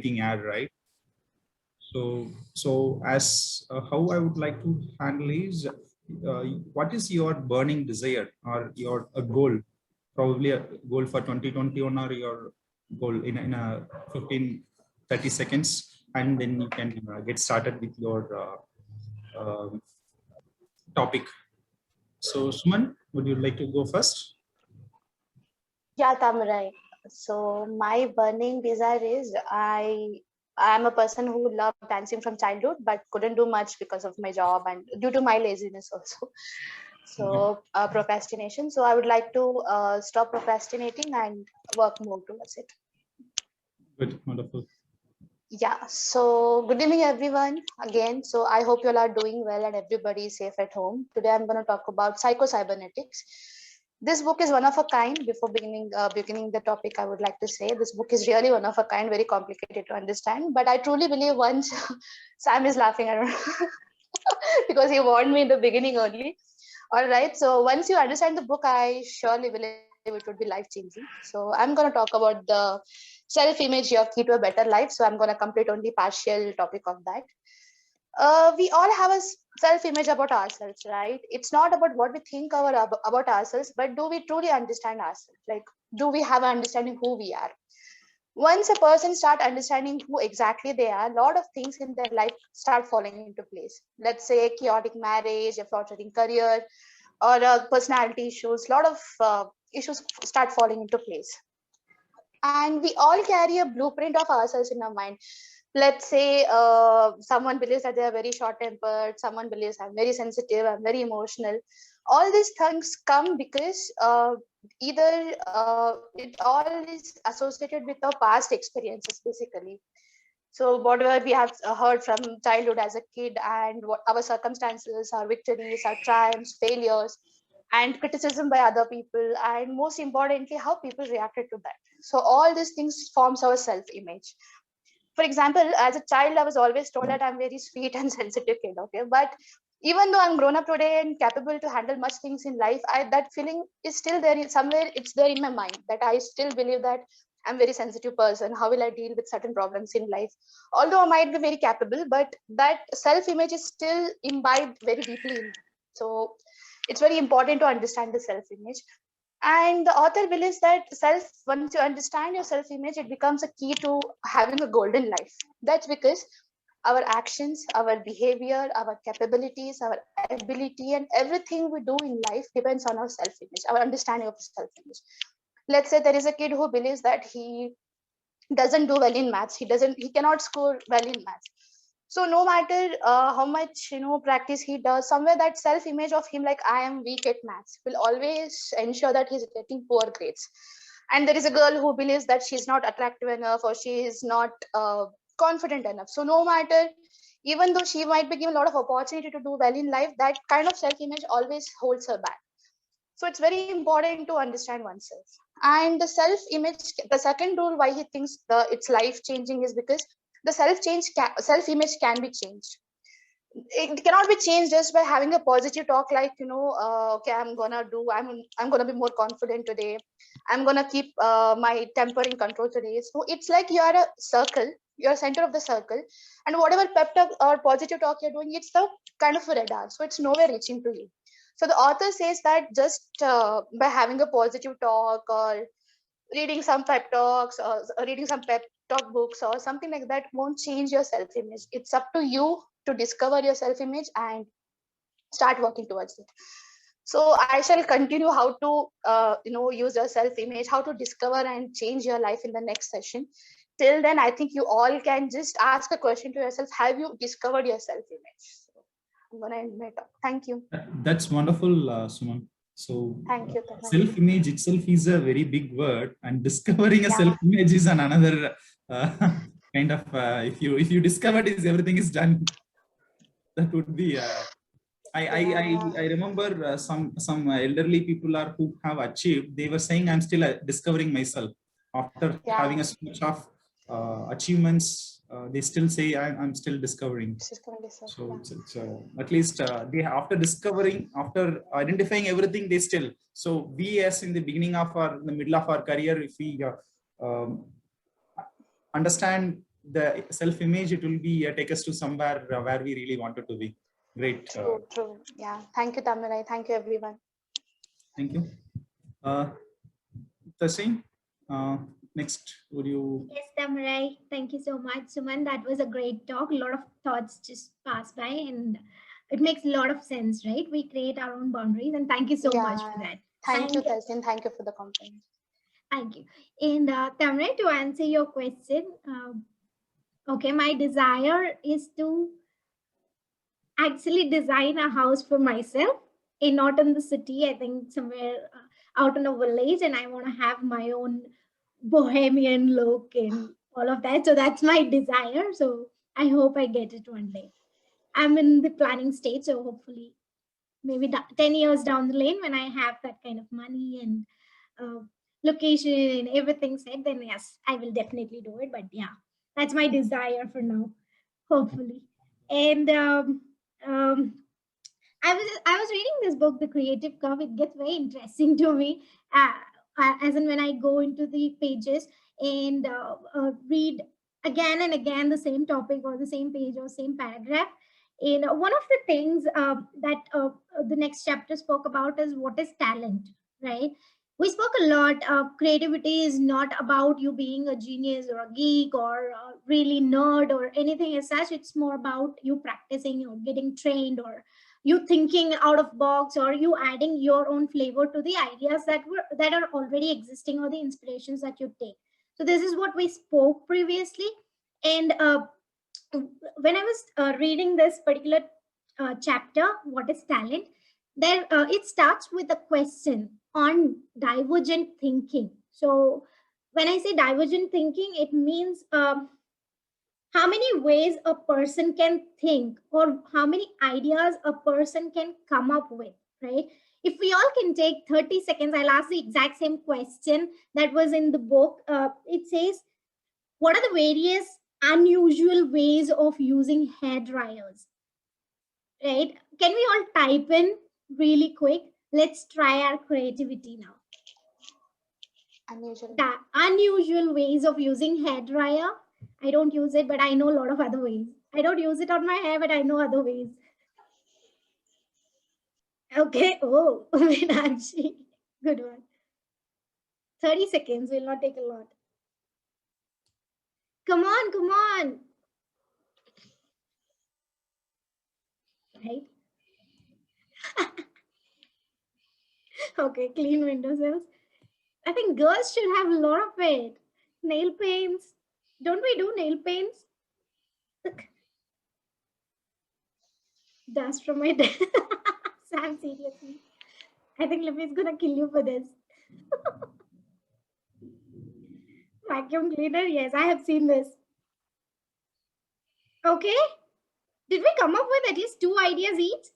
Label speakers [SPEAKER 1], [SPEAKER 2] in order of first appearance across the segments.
[SPEAKER 1] breathing air, right? So as how I would like to handle is, what is your burning desire or your a goal? Probably a goal for 2021, or your goal in a 15-30 seconds, and then you can get started with your topic. So Suman, would you like to go first?
[SPEAKER 2] Yeah, Tamarai. So my burning desire is I'm a person who loved dancing from childhood, but couldn't do much because of my job and due to my laziness also.
[SPEAKER 1] Okay.
[SPEAKER 2] So procrastination. So I would like to stop procrastinating and work more towards it.
[SPEAKER 1] Good, wonderful.
[SPEAKER 2] Yeah. So good evening, everyone. Again. So I hope you all are doing well and everybody is safe at home. Today I'm going to talk about psycho-cybernetics. This book is one of a kind. Before beginning the topic, I would like to say this book is really one of a kind, very complicated to understand. But I truly believe once Sam is laughing, I don't know, because he warned me in the beginning only. All right. So once you understand the book, I surely believe it would be life changing. So I'm going to talk about the self-image, your key to a better life. So I'm going to complete only partial topic of that. We all have a self-image about ourselves, right? It's not about what we think about ourselves, but do we truly understand ourselves? Like, do we have an understanding who we are? Once a person start understanding who exactly they are, a lot of things in their life start falling into place. Let's say chaotic marriage, a fluctuating career, or personality issues. A lot of issues start falling into place, and we all carry a blueprint of ourselves in our mind. Let's say someone believes that they are very short tempered, someone believes I'm very sensitive, I'm very emotional. All these things come because either it all is associated with our past experiences basically. So whatever we have heard from childhood as a kid, and what our circumstances, our victories, our triumphs, failures, and criticism by other people, and most importantly how people reacted to that. So all these things forms our self image. For example, as a child, I was always told that I'm very sweet and sensitive kid. Okay, but even though I'm grown up today and capable to handle much things in life, that feeling is still there. Somewhere it's there in my mind that I still believe that I'm very sensitive person. How will I deal with certain problems in life? Although I might be very capable, but that self image is still imbibed very deeply in me. So it's very important to understand the self image. And the author believes that once you understand your self image, it becomes a key to having a golden life. That's because our actions, our behavior, our capabilities, our ability, and everything we do in life depends on our self image, our understanding of self image. Let's say there is a kid who believes that he doesn't do well in maths, he cannot score well in maths. So no matter how much practice he does, somewhere that self image of him, like I am weak at maths, will always ensure that he's getting poor grades. And there is a girl who believes that she's not attractive enough, or she is not confident enough. So no matter, even though she might be given a lot of opportunity to do well in life, that kind of self image always holds her back. So it's very important to understand oneself. And the self image, the second rule why he thinks it's life changing is because the self image can be changed. It cannot be changed just by having a positive talk, like okay, I'm gonna be more confident today, I'm gonna keep my temper in control today. So it's like you are a circle, you're center of the circle, and whatever pep talk or positive talk you're doing, it's the kind of a radar, so it's nowhere reaching to you. So the author says that just by having a positive talk, or reading some pep talks, or reading some pep talk books or something like that, won't change your self image. It's up to you to discover your self image and start working towards it. So I shall continue how to use your self image, how to discover and change your life in the next session. Till then, I think you all can just ask a question to yourself: have you discovered your self image? So I'm gonna end my talk. Thank you.
[SPEAKER 1] That's wonderful, Suman. So,
[SPEAKER 2] Thank you, Tanay.
[SPEAKER 1] self-image itself is a very big word, and discovering a
[SPEAKER 2] Yeah.
[SPEAKER 1] self-image is another kind of. If you discovered is everything is done, that would be. I
[SPEAKER 2] Yeah.
[SPEAKER 1] remember some elderly people are who have achieved. They were saying, "I'm still discovering myself." After having
[SPEAKER 2] Yeah.
[SPEAKER 1] a so much of achievements, they still say, I'm still discovering."
[SPEAKER 2] She's gonna listen.
[SPEAKER 1] So
[SPEAKER 2] Yeah.
[SPEAKER 1] it's at least they, after discovering, after identifying everything, they still. So we, as in the beginning of our, in the middle of our career, if we um, understand the self-image, it will be take us to somewhere where we really wanted to be. Great.
[SPEAKER 2] True, true. Yeah. Thank you, Tamirai. Thank you, everyone.
[SPEAKER 1] Thank you. Tasin, next, would you?
[SPEAKER 3] Yes, Tamirai, thank you so much, Suman. That was a great talk. A lot of thoughts just passed by, and it makes a lot of sense, right? We create our own boundaries, and thank you so much for that.
[SPEAKER 2] Thank you, Tasin. Thank you for the compliment.
[SPEAKER 3] Thank you. And Tamirai, to answer your question, okay, my desire is to actually design a house for myself, and not in the city. I think somewhere out in a village, and I want to have my own bohemian look and all of that. So that's my desire. So I hope I get it one day. I'm in the planning stage, so hopefully maybe 10 years down the lane, when I have that kind of money and location and everything set, then yes, I will definitely do it. But yeah, that's my desire for now, hopefully. And I was reading this book, The Creative Curve. It gets very interesting to me, as in when I go into the pages and read again and again the same topic or the same page or same paragraph. And one of the things that the next chapter spoke about is what is talent, right? We spoke a lot. Creativity is not about you being a genius or a geek or really nerd or anything as such. It's more about you practicing or getting trained, or you thinking out of box, or you adding your own flavor to the ideas that are already existing, or the inspirations that you take. So this is what we spoke previously. And when I was reading this particular chapter, what is talent, there it starts with a question on divergent thinking. So when I say divergent thinking, it means how many ways a person can think, or how many ideas a person can come up with, right? If we all can take 30 seconds, I'll ask the exact same question that was in the book. It says, what are the various unusual ways of using hair dryers, right? Can we all type in really quick? Let's try our creativity now. Unusual ways of using hair dryer. I don't use it, but I know a lot of other ways. I don't use it on my hair, but I know other ways. Okay. Oh, Meenakshi. Good one. 30 seconds will not take a lot. Come on, come on. Right? Okay, clean windowsills. I think girls should have a lot of it. Nail paints. Don't we do nail paints? Dust from my desk. Sam, seriously. I think Lippy is gonna kill you for this. Vacuum cleaner. Yes, I have seen this. Okay. Did we come up with at least 2 ideas each?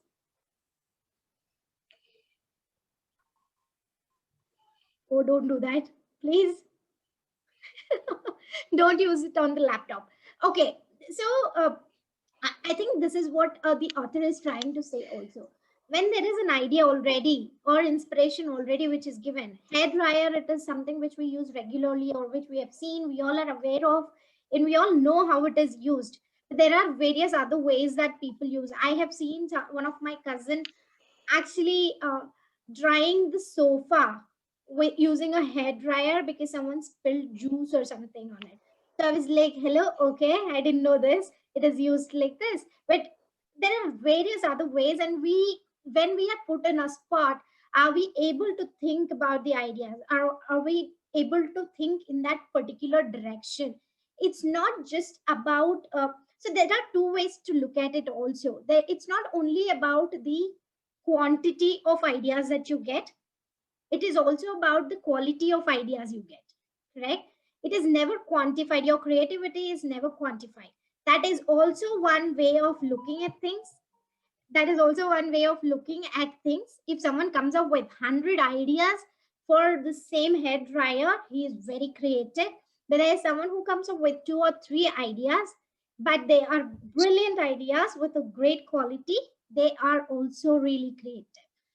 [SPEAKER 3] Oh, don't do that. Please. Don't use it on the laptop. Okay. So I think this is what the author is trying to say also. When there is an idea already or inspiration already which is given, hair dryer, it is something which we use regularly, or which we have seen, we all are aware of, and we all know how it is used. There are various other ways that people use. I have seen one of my cousin actually drying the sofa with using a hair dryer because someone spilled juice or something on it. So I was like, hello, okay, I didn't know this. It is used like this. But there are various other ways, and when we are put in a spot, are we able to think about the ideas? Are we able to think in that particular direction? It's not just about so there are 2 ways to look at it also. It's not only about the quantity of ideas that you get, it is also about the quality of ideas you get, right? It is never quantified. Your creativity is never quantified. That is also one way of looking at things. That is also one way of looking at things. If someone comes up with 100 ideas for the same hair dryer, he is very creative. But there is someone who comes up with 2 or 3 ideas, but they are brilliant ideas with a great quality. They are also really creative.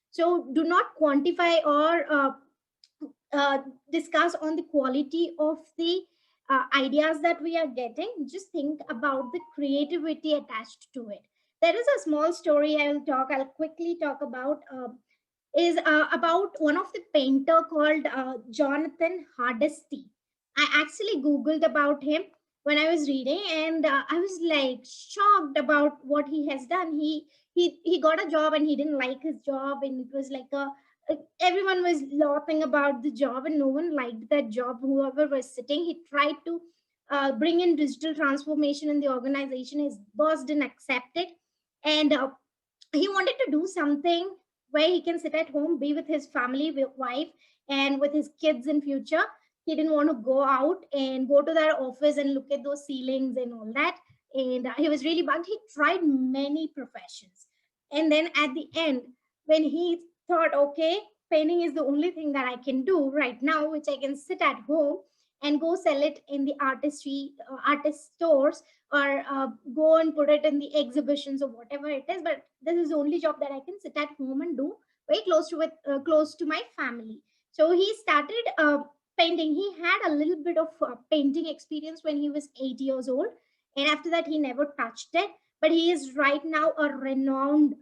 [SPEAKER 3] So do not quantify or discuss on the quality of the ideas that we are getting, just think about the creativity attached to it. There is a small story I'll quickly talk about. Is about one of the painter called Jonathan Hardesty. I actually Googled about him when I was reading, and I was like shocked about what he has done. He got a job and he didn't like his job, and it was like everyone was laughing about the job, and no one liked that job. Whoever was sitting, he tried to bring in digital transformation in the organization. His boss didn't accept it, and he wanted to do something where he can sit at home, be with his family, with wife, and with his kids in future. He didn't want to go out and go to their office and look at those ceilings and all that. And he was really bugged. He tried many professions. And then at the end, when he thought, okay, painting is the only thing that I can do right now, which I can sit at home and go sell it in the artist stores, or go and put it in the exhibitions or whatever it is. But this is the only job that I can sit at home and do very close to my family. So he started painting. He had a little bit of painting experience when he was 8 years old, and after that he never touched it. But he is right now a renowned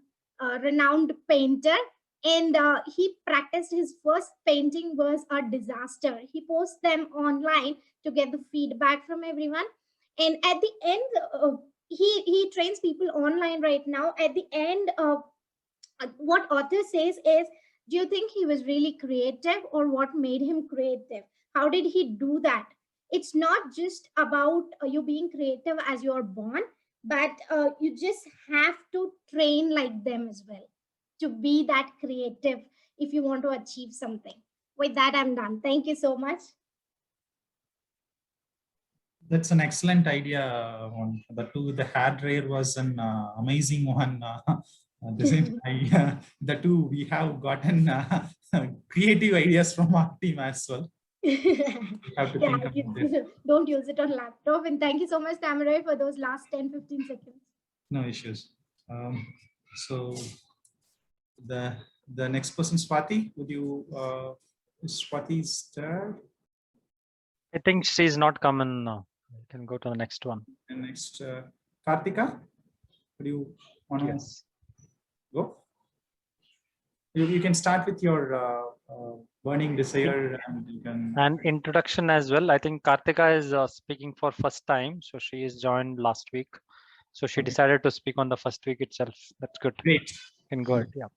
[SPEAKER 3] painter, and he practiced. His first painting was a disaster. He posts them online to get the feedback from everyone, and at the end he trains people online right now. At the end, what author says is, do you think he was really creative, or what made him creative? How did he do that? It's not just about you being creative as you're born, but you just have to train like them as well to be that creative if you want to achieve something. With that, I'm done. Thank you so much.
[SPEAKER 1] That's an excellent idea. One. The two, the hair dryer was an amazing one. The same, the two we have gotten creative ideas from our team as well. Have to
[SPEAKER 3] Yeah,
[SPEAKER 1] think about it.
[SPEAKER 3] don't use it on laptop. And thank you so much, Tamarai, for those last 10-15 seconds.
[SPEAKER 1] No issues. So the next person, Swati, would you? Is Swati's there?
[SPEAKER 4] I think she's not coming now. You can go to the next one.
[SPEAKER 1] And next, Kartika, would you want to
[SPEAKER 4] Yes.
[SPEAKER 1] go? You can start with your burning desire, and you can.
[SPEAKER 4] And introduction as well. I think Kartika is speaking for first time. So she is joined last week. So she decided to speak on the first week itself. That's good.
[SPEAKER 1] Great.
[SPEAKER 4] You can go ahead. Yeah.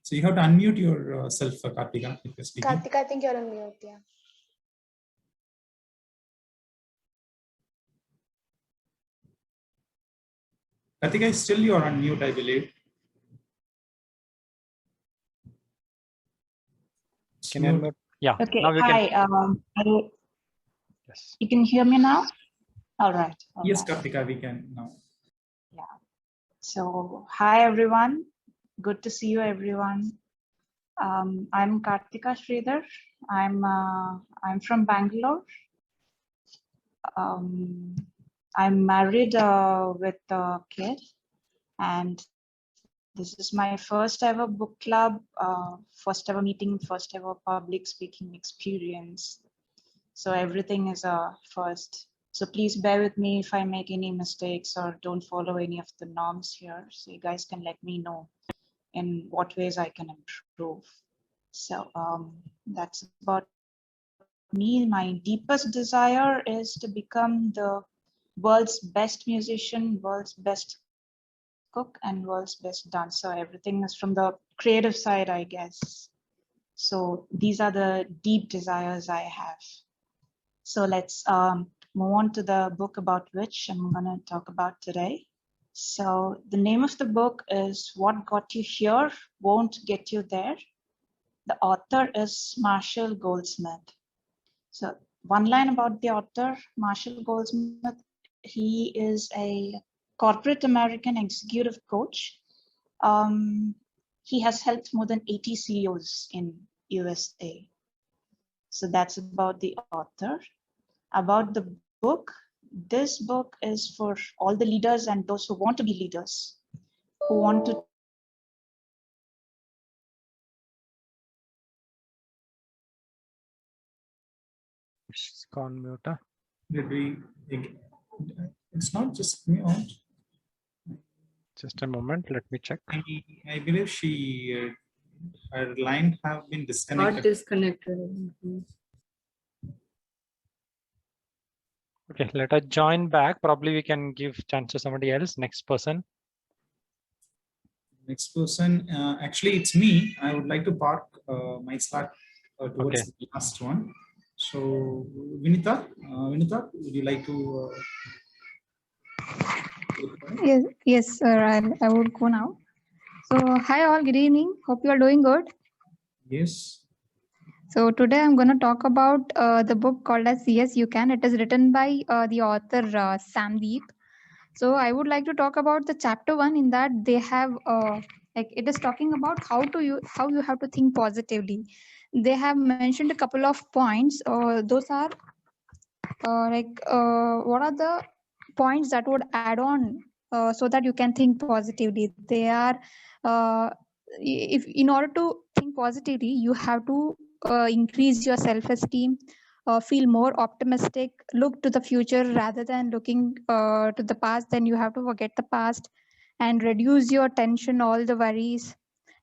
[SPEAKER 1] So you have to unmute yourself, Kartika, if you're speaking.
[SPEAKER 2] Kartika, I think you're on mute. Yeah.
[SPEAKER 1] Kartika, still you're on mute, I believe.
[SPEAKER 4] Can you unmute? Yeah.
[SPEAKER 5] Okay.
[SPEAKER 4] Now you
[SPEAKER 5] Hi.
[SPEAKER 4] can. Yes.
[SPEAKER 5] You can hear me now? All right. all
[SPEAKER 1] Yes,
[SPEAKER 5] right.
[SPEAKER 1] Kartika, we can now.
[SPEAKER 5] Yeah. So, hi everyone. Good to see you, everyone. I'm Kartika Sridhar. I'm from Bangalore. I'm married with a kid, and this is my first ever book club, first ever meeting, first ever public speaking experience. So everything is a first. So please bear with me if I make any mistakes or don't follow any of the norms here. So you guys can let me know in what ways I can improve. So that's about me. My deepest desire is to become the world's best musician, world's best cook, and world's best dancer. Everything is from the creative side, I guess. So these are the deep desires I have. So let's move on to the book about which I'm going to talk about today. So the name of the book is What Got You Here Won't Get You There. The author is Marshall Goldsmith. So one line about the author, Marshall Goldsmith, he is a corporate American executive coach. He has helped more than 80 CEOs in USA. So that's about the author. About the book, this book is for all the leaders and those who want to be leaders, who want to
[SPEAKER 4] She's gone mute. Huh?
[SPEAKER 1] Did we? It's not just me out.
[SPEAKER 4] Just a moment. Let me check.
[SPEAKER 1] I believe she her line have been
[SPEAKER 6] Got
[SPEAKER 1] disconnected.
[SPEAKER 6] disconnected.
[SPEAKER 4] Okay, let her join back. Probably we can give chance to somebody else. Next person.
[SPEAKER 1] Next person, actually, it's me. I would like to park my Slack towards
[SPEAKER 4] Okay.
[SPEAKER 1] the last one. So, Vinita, would you like to?
[SPEAKER 7] Yes, sir. I would go now. So, hi all. Good evening. Hope you are doing good.
[SPEAKER 1] Yes.
[SPEAKER 7] So today I'm going to talk about the book called as Yes You Can. It is written by the author Sandeep. So I would like to talk about the chapter 1. In that they have like it is talking about how you have to think positively. They have mentioned a couple of points. Those are what are the points that would add on so that you can think positively. They are if in order to think positively, you have to increase your self-esteem, feel more optimistic, look to the future rather than looking to the past. Then you have to forget the past and reduce your tension, all the worries,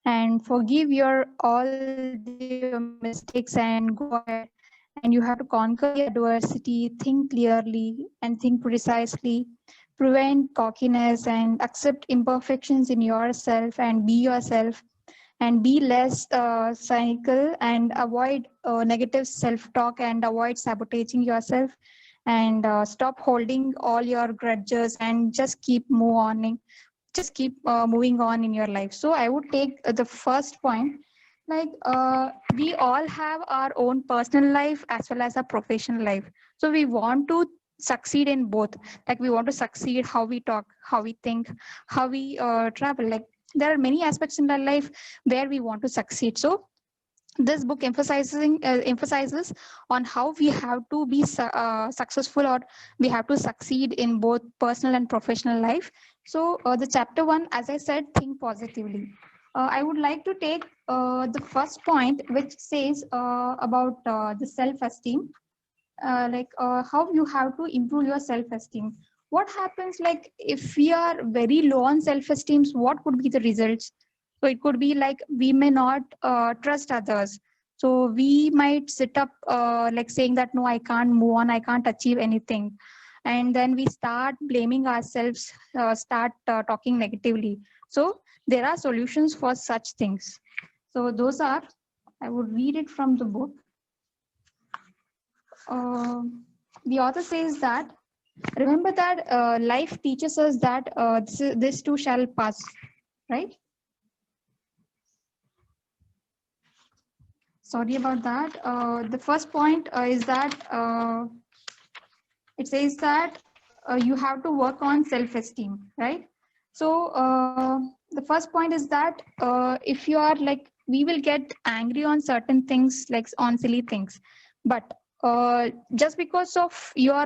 [SPEAKER 7] and forgive your all the mistakes and go ahead. And you have to conquer the adversity, think clearly and think precisely, prevent cockiness and accept imperfections in yourself and be yourself, and be less cynical and avoid negative self-talk and avoid sabotaging yourself, and stop holding all your grudges and just keep moving on in your life. So I would take the first point, like we all have our own personal life as well as our professional life. So we want to succeed in both. Like we want to succeed how we talk, how we think, how we travel. Like there are many aspects in our life where we want to succeed. So this book emphasizes on how we have to be successful, or we have to succeed in both personal and professional life. So the chapter 1, as I said, think positively. I would like to take the first point, which says about the self-esteem, how you have to improve your self-esteem. What happens, like if we are very low on self-esteem, what could be the results? So it could be like we may not trust others. So we might sit up like saying that, no, I can't move on, I can't achieve anything. And then we start blaming ourselves, start talking negatively. So there are solutions for such things. So those are, I would read it from the book. The author says that, remember that life teaches us that this too shall pass, right? Sorry about that. The first point is that it says that you have to work on self-esteem, right? So the first point is that if you are like, we will get angry on certain things, like on silly things, but just because of your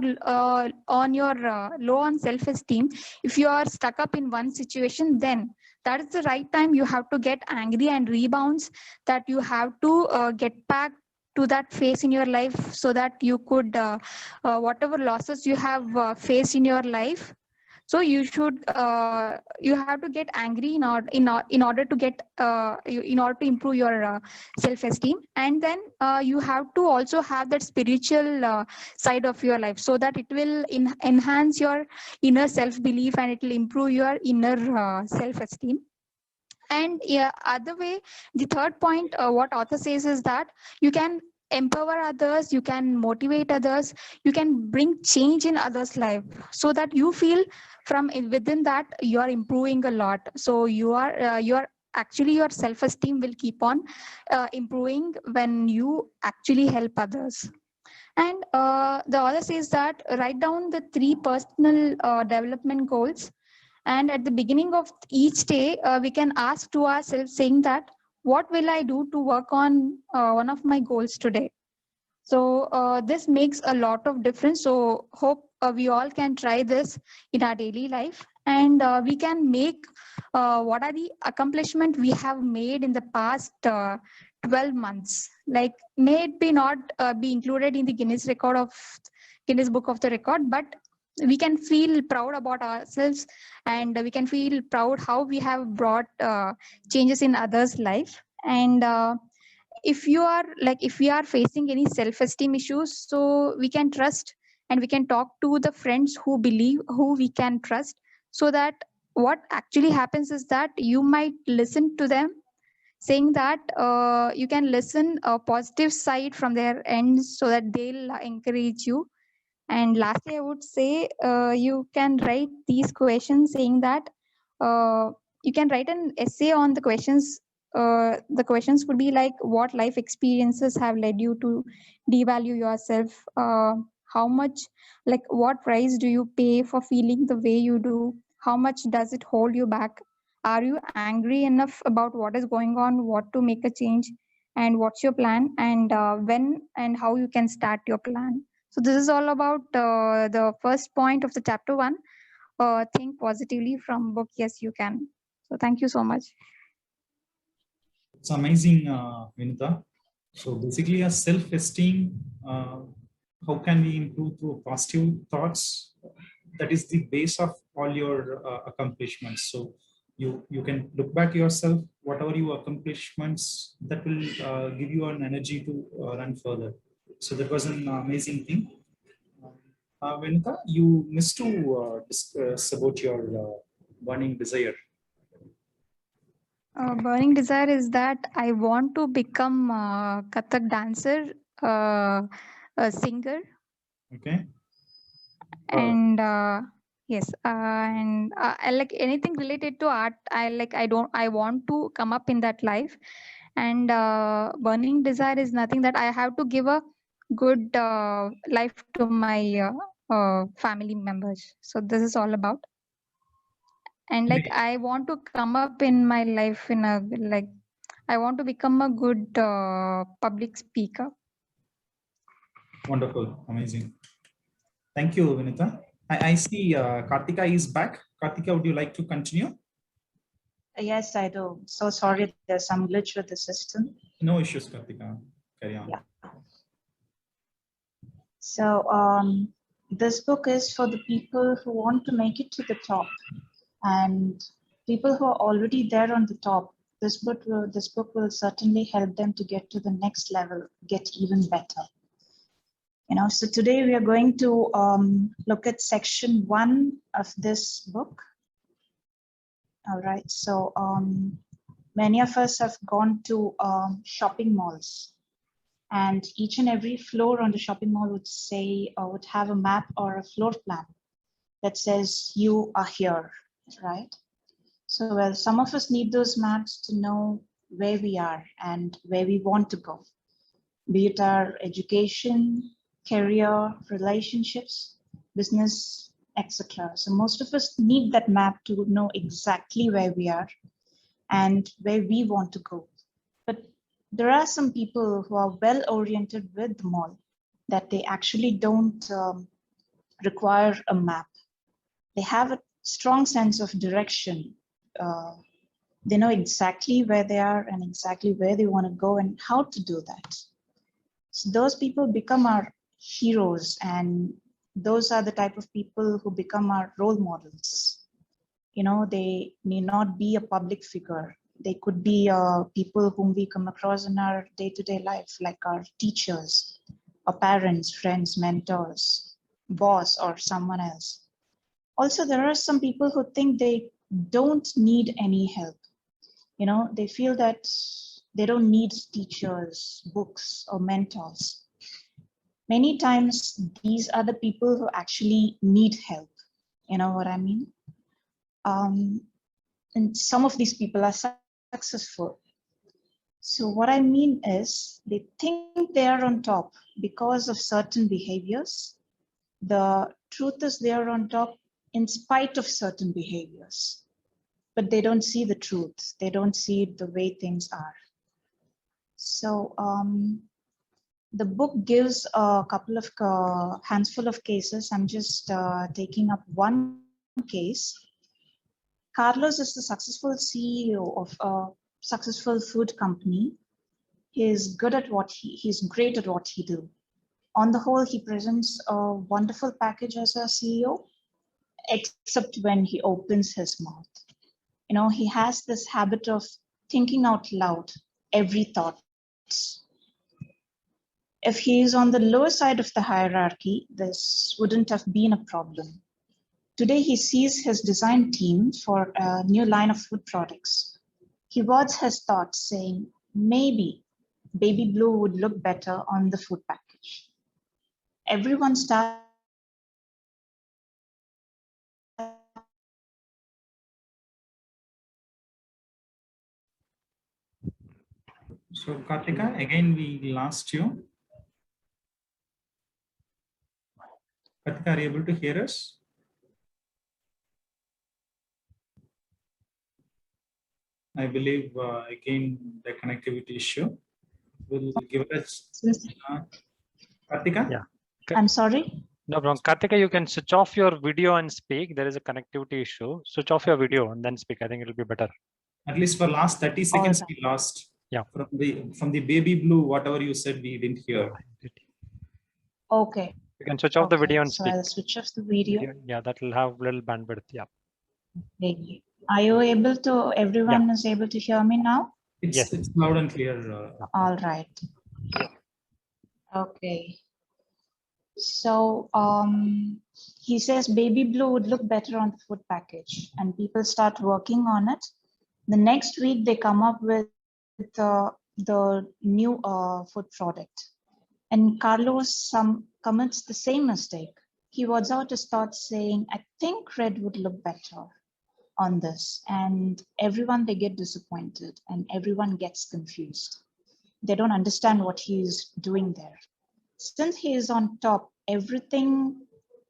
[SPEAKER 7] on your low on self-esteem, if you are stuck up in one situation, then that is the right time you have to get angry and rebounds, that you have to get back to that phase in your life, so that you could whatever losses you have faced in your life. So you should you have to get angry in order to get in order to improve your self-esteem. And then you have to also have that spiritual side of your life, so that it will enhance your inner self-belief and it will improve your inner self-esteem. And yeah, other way, the third point, what author says is that you can empower others, you can motivate others, you can bring change in others' life, so that you feel from within that you are improving a lot. So you are actually, your self-esteem will keep on improving when you actually help others. And the author says that write down the 3 personal development goals, and at the beginning of each day, we can ask to ourselves saying that, what will I do to work on one of my goals today? So this makes a lot of difference. So hope we all can try this in our daily life, and we can make what are the accomplishment we have made in the past 12 months. Like, may it be not be included in the Guinness Book of the Record, but we can feel proud about ourselves, and we can feel proud how we have brought changes in others' life. And if we are facing any self-esteem issues, so we can trust and we can talk to the friends who we can trust, so that what actually happens is that you might listen to them, saying that you can listen a positive side from their ends, so that they'll encourage you. And lastly, I would say you can write these questions, saying that you can write an essay on the questions. The questions could be like, what life experiences have led you to devalue yourself? How much, like, what price do you pay for feeling the way you do? How much does it hold you back? Are you angry enough about what is going on? What to make a change? And what's your plan? And when and how you can start your plan? So this is all about the first point of the chapter 1. Think positively from book Yes You Can. So thank you so much.
[SPEAKER 1] It's amazing, Vinita. So basically, a self-esteem, how can we improve through positive thoughts? That is the base of all your accomplishments. So you can look back yourself, whatever your accomplishments, that will give you an energy to run further. So that was an amazing thing. Vinita, you missed to discuss about your burning desire.
[SPEAKER 7] Burning desire is that I want to become a Kathak dancer, a singer,
[SPEAKER 1] Okay.
[SPEAKER 7] and yes, and I like anything related to art. I want to come up in that life. And burning desire is nothing that I have to give a good life to my family members. So this is all about. And like, I want to come up in my life in a, like, I want to become a good public speaker.
[SPEAKER 1] Wonderful, amazing. Thank you, Vinita. I see Kartika is back. Kartika, would you like to continue?
[SPEAKER 5] Yes, I do. So sorry, there's some glitch with the system.
[SPEAKER 1] No issues, Kartika. Carry on.
[SPEAKER 5] Yeah. So this book is for the people who want to make it to the top, and people who are already there on the top. This book will certainly help them to get to the next level, get even better. So today we are going to look at section 1 of this book. All right, so many of us have gone to shopping malls, and each and every floor on the shopping mall would say, or would have a map or a floor plan that says you are here, right? So well, some of us need those maps to know where we are and where we want to go, be it our education, career, relationships, business, etc. So most of us need that map to know exactly where we are and where we want to go. But there are some people who are well oriented with the mall that they actually don't require a map. They have a strong sense of direction. They know exactly where they are and exactly where they want to go and how to do that. So those people become our heroes, and those are the type of people who become our role models. They may not be a public figure. They could be people whom we come across in our day-to-day life, like our teachers, our parents, friends, mentors, boss, or someone else. Also, there are some people who think they don't need any help. They feel that they don't need teachers, books, or mentors. Many times, these are the people who actually need help. You know what I mean? And some of these people are successful. So what I mean is, they think they are on top because of certain behaviors. The truth is they are on top in spite of certain behaviors, but they don't see the truth. They don't see the way things are. So the book gives a couple of handful of cases. I'm just taking up one case. Carlos is the successful CEO of a successful food company. He is good at he's great at what he do. On the whole, he presents a wonderful package as a CEO, except when he opens his mouth. You know, he has this habit of thinking out loud every thought. If he is on the lower side of the hierarchy, this wouldn't have been a problem. Today, he sees his design team for a new line of food products. He words his thoughts saying, maybe baby blue would look better on the food package. Everyone starts.
[SPEAKER 1] So Kartika, again, we lost you. Kartika, are you able to hear us? I believe again the connectivity issue will give us. Kartika?
[SPEAKER 4] Yeah.
[SPEAKER 5] I'm sorry.
[SPEAKER 4] No problem. Kartika, you can switch off your video and speak. There is a connectivity issue. Switch off your video and then speak. I think it'll be better.
[SPEAKER 1] At least for last 30 seconds we lost.
[SPEAKER 4] Yeah.
[SPEAKER 1] From the baby blue, whatever you said, we didn't hear.
[SPEAKER 5] Okay.
[SPEAKER 4] You can switch off the video and
[SPEAKER 5] so
[SPEAKER 4] speak.
[SPEAKER 5] I'll switch off the video.
[SPEAKER 4] Yeah, that will have little bandwidth. Yeah.
[SPEAKER 5] Okay. Are you able to, everyone is able to hear me now?
[SPEAKER 1] It's loud and clear.
[SPEAKER 5] All right. Okay. So he says baby blue would look better on the food package, and people start working on it. The next week they come up with the new food product. And Carlos commits the same mistake. He words out his thoughts saying, I think red would look better on this. And everyone, they get disappointed and everyone gets confused. They don't understand what he's doing there. Since he is on top, everything,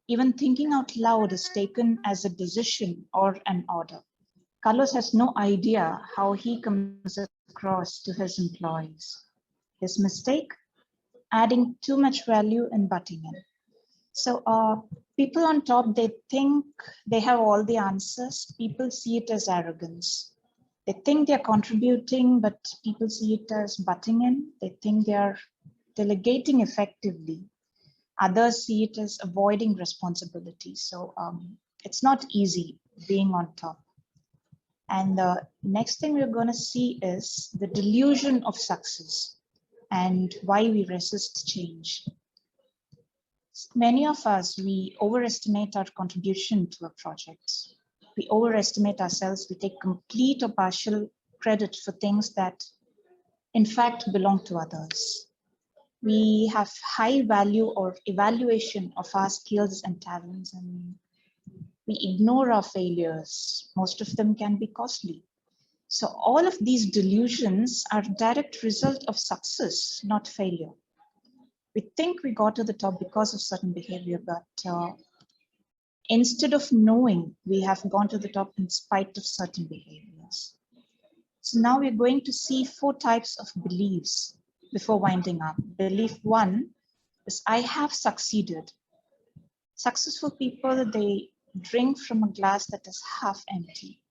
[SPEAKER 5] even thinking out loud, is taken as a decision or an order. Carlos has no idea how he comes across to his employees. His mistake? Adding too much value and butting in. So people on top, they think they have all the answers. People see it as arrogance. They think they're contributing, but people see it as butting in. They think they're delegating effectively. Others see it as avoiding responsibility. So it's not easy being on top. And the next thing we're going to see is the delusion of success and why we resist change. Many of us, we overestimate our contribution to a project. We overestimate ourselves. We take complete or partial credit for things that in fact belong to others. We have high value or evaluation of our skills and talents, and we ignore our failures. Most of them can be costly. So all of these delusions are a direct result of success, not failure. We think we got to the top because of certain behavior, but instead of knowing, we have gone to the top in spite of certain behaviors. So now we're going to see 4 types of beliefs before winding up. Belief 1 is I have succeeded. Successful people, they drink from a glass that is half empty.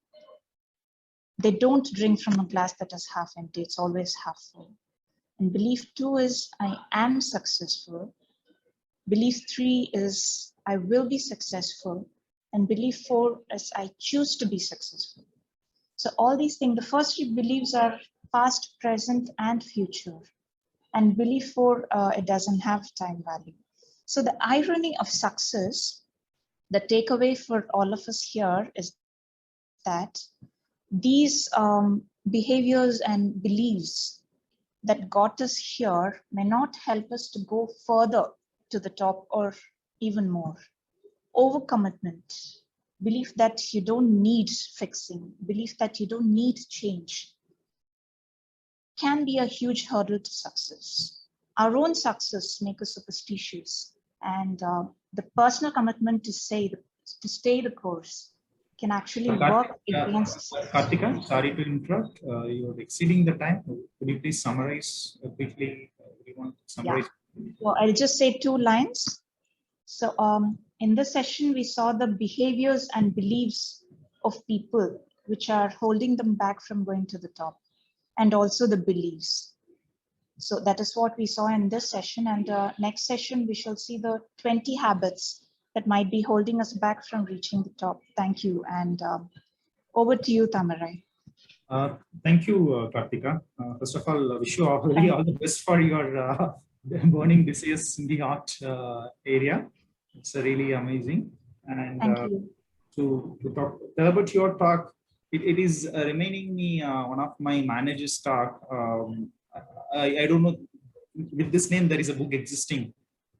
[SPEAKER 5] They don't drink from a glass that is half empty, it's always half full. And belief 2 is I am successful. Belief 3 is I will be successful. And belief 4 is I choose to be successful. So all these things, the first 3 beliefs are past, present, and future. And belief 4, it doesn't have time value. So the irony of success, the takeaway for all of us here is that these behaviors and beliefs that got us here may not help us to go further to the top or even more. Overcommitment, belief that you don't need fixing, belief that you don't need change, can be a huge hurdle to success. Our own success makes us superstitious, and the personal commitment to stay the course can actually work against.
[SPEAKER 1] Kartika, sorry to interrupt. You're exceeding the time. Could you please summarize quickly? You want to summarize?
[SPEAKER 5] Yeah. Well, I'll just say 2 lines. So in this session, we saw the behaviors and beliefs of people which are holding them back from going to the top, and also the beliefs. So that is what we saw in this session. And next session, we shall see the 20 habits that might be holding us back from reaching the top. Thank you. And over to you, Tamarai.
[SPEAKER 1] Thank you, Kartika. First of all, wish you all the best for your burning desires in the art area. It's really amazing. And
[SPEAKER 5] Thank you.
[SPEAKER 1] to tell about your talk, it is remaining me one of my managers' talk. I don't know, with this name, there is a book existing.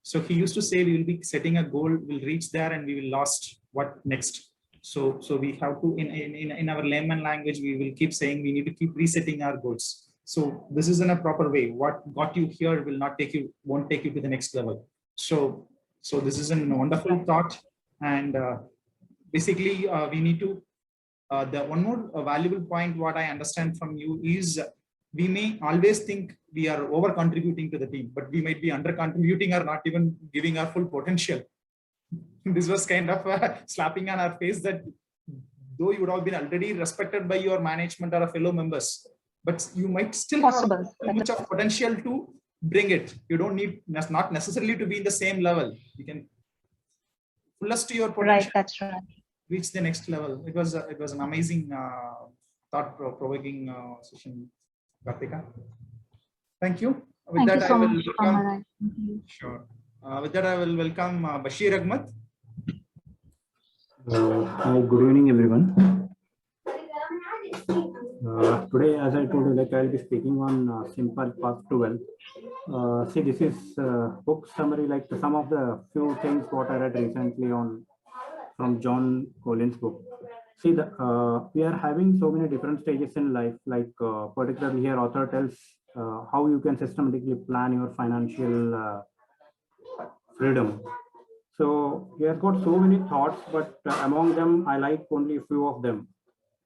[SPEAKER 1] So he used to say, we will be setting a goal, we'll reach there and we will lost what next. So we have to, in our layman language, we will keep saying we need to keep resetting our goals. So this is in a proper way. What got you here will not take you, won't take you to the next level. So this is a wonderful thought. And basically we need to, the one more valuable point, what I understand from you is, we may always think we are over contributing to the team, but we might be under contributing or not even giving our full potential. This was kind of slapping on our face that though you would have been already respected by your management or fellow members, but you might still have so much of potential to bring it. You don't need, not necessarily to be in the same level. You can fullest to your potential.
[SPEAKER 5] Right, that's right.
[SPEAKER 1] Reach the next level. It was an amazing thought-provoking session, Kartika. Thank you. With that, I will welcome. Sure. With that, I will welcome Bashir Ahmed.
[SPEAKER 6] Hi, good evening, everyone. Today, as I told you, like I'll be speaking on Simple Path to Wealth. See, this is book summary, like some of the few things what I read recently from John Collins' book. See, we are having so many different stages in life, like particularly here author tells how you can systematically plan your financial freedom. So he has got so many thoughts, but among them, I like only a few of them.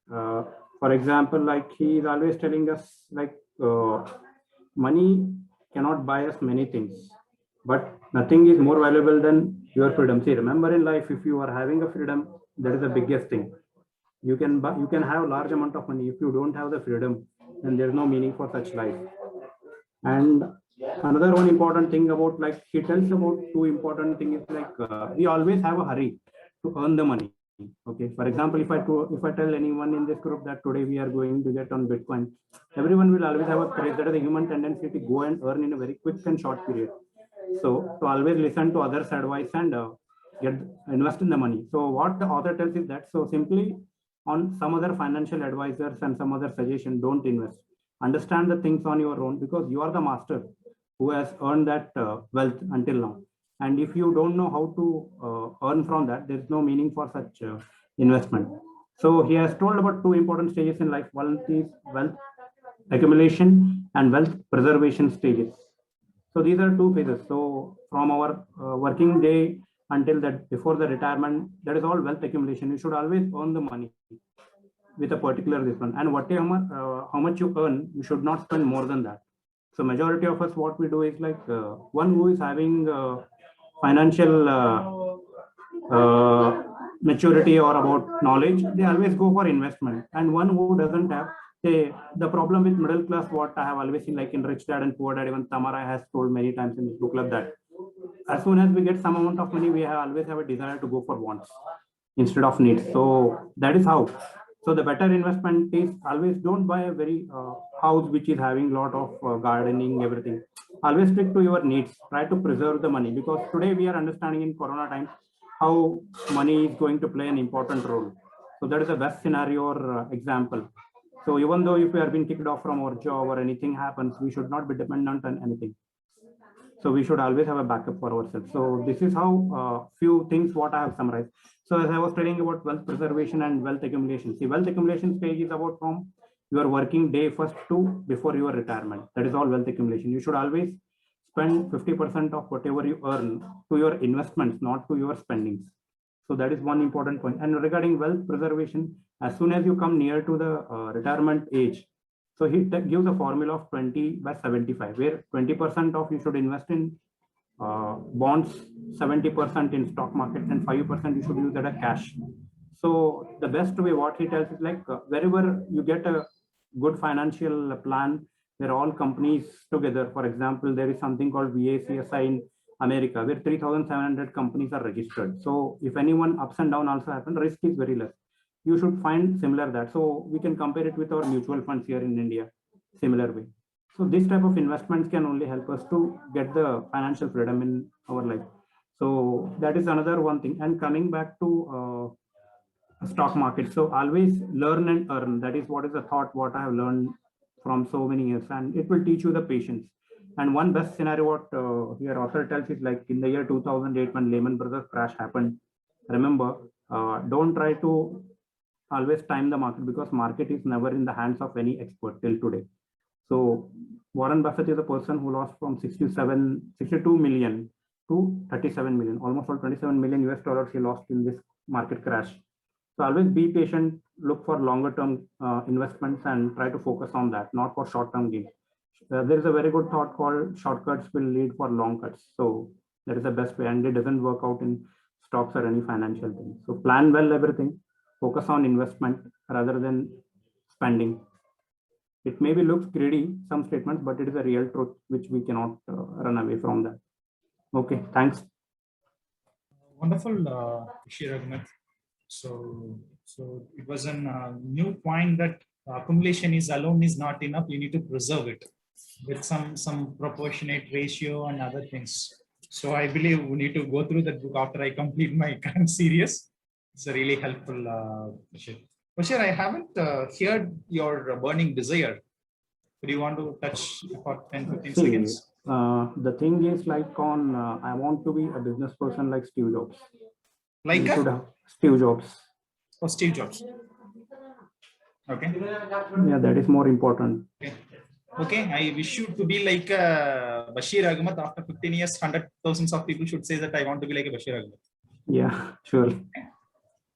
[SPEAKER 6] For example, like he is always telling us, like money cannot buy us many things, but nothing is more valuable than your freedom. See, remember in life, if you are having a freedom, that is the biggest thing. You can have large amount of money. If you don't have the freedom, then there's no meaning for such life. And another one important thing about, like he tells about two important things is like we always have a hurry to earn the money. Okay, for example, if I tell anyone in this group that today we are going to get on Bitcoin, everyone will always have a craze. That is a human tendency to go and earn in a very quick and short period. So to always listen to others' advice and invest in the money. So what the author tells is that, so simply on some other financial advisors and some other suggestion, don't invest. Understand the things on your own, because you are the master who has earned that wealth until now. And if you don't know how to earn from that, there is no meaning for such investment. So he has told about two important stages in life. One is wealth accumulation and wealth preservation stages. So these are two phases. So from our working day until that, before the retirement, that is all wealth accumulation. You should always earn the money with a particular this one, and whatever how much you earn, you should not spend more than that. So majority of us, what we do is like one who is having financial maturity or about knowledge, they always go for investment. And one who doesn't have, the problem with middle class, what I have always seen, like in Rich Dad and Poor Dad, even Tamarai has told many times in his book club, that as soon as we get some amount of money, we always have a desire to go for wants instead of needs. So that is how. So the better investment is always don't buy a very house which is having a lot of gardening, everything. Always stick to your needs. Try to preserve the money, because today we are understanding in Corona times how money is going to play an important role. So that is the best scenario or example. So even though if we are being kicked off from our job or anything happens, we should not be dependent on anything. So we should always have a backup for ourselves. So this is how few things what I have summarized. So as I was telling about wealth preservation and wealth accumulation. See, wealth accumulation stage is about from your working day first to before your retirement. That is all wealth accumulation. You should always spend 50% of whatever you earn to your investments, not to your spendings. So that is one important point. And regarding wealth preservation, as soon as you come near to the retirement age, so he gives a formula of 20/75, where 20% of you should invest in bonds, 70% in stock market, and 5% you should use that as cash. So the best way, what he tells is like wherever you get a good financial plan, They're all companies together. For example, there is something called VACSI in America, where 3,700 companies are registered. So if anyone ups and down also happen, risk is very less. You should find similar that. So we can compare it with our mutual funds here in India, similar way. So this type of investments can only help us to get the financial freedom in our life. So that is another one thing. And coming back to stock market, so always learn and earn. That is what is the thought, what I have learned from so many years, and it will teach you the patience. And one best scenario what your author tells is like in the year 2008 when Lehman Brothers crash happened. Remember, don't try to always time the market, because market is never in the hands of any expert till today. So Warren Buffett is a person who lost from 62 million to 37 million, almost all 27 million US dollars he lost in this market crash. So always be patient, look for longer term investments and try to focus on that, not for short term gains. There is a very good thought called shortcuts will lead for long cuts. So that is the best way, and it doesn't work out in stocks or any financial thing. So plan well everything, focus on investment rather than spending. It maybe looks greedy, some statements, but it is a real truth which we cannot run away from that. Okay, thanks.
[SPEAKER 1] Wonderful, Bashir Ahmed. So it was a new point that accumulation is alone is not enough. You need to preserve it with some proportionate ratio and other things. So I believe we need to go through that book after I complete my current series. It's a really helpful, Bashir. Bashir, I haven't heard your burning desire. Do you want to touch for 10-15 seconds?
[SPEAKER 6] The thing is like on, I want to be a business person like Steve Jobs.
[SPEAKER 1] Like
[SPEAKER 6] Steve Jobs.
[SPEAKER 1] Oh, Steve Jobs. Okay.
[SPEAKER 6] Yeah, that is more important.
[SPEAKER 1] Okay. I wish you to be like Bashir Ahmed. After 15 years, 100,000 of people should say that I want to be like a Bashir Ahmed.
[SPEAKER 6] Yeah, sure.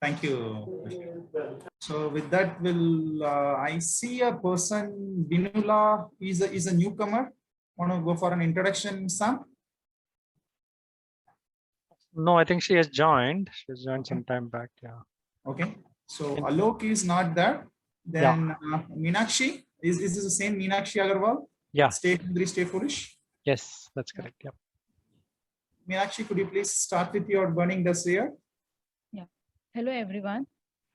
[SPEAKER 1] Thank you. So with that, will I see a person, Binula is a newcomer. Want to go for an introduction, Sam?
[SPEAKER 4] No, I think she has joined. She has joined some time back. Yeah.
[SPEAKER 1] Okay. So Alok is not there. Then Meenakshi, is this the same Meenakshi Agarwal?
[SPEAKER 4] Yeah.
[SPEAKER 1] Stay hungry, stay foolish.
[SPEAKER 4] Yes, that's correct. Yeah.
[SPEAKER 1] Meenakshi, could you please start with your burning desire?
[SPEAKER 8] Yeah. Hello, everyone.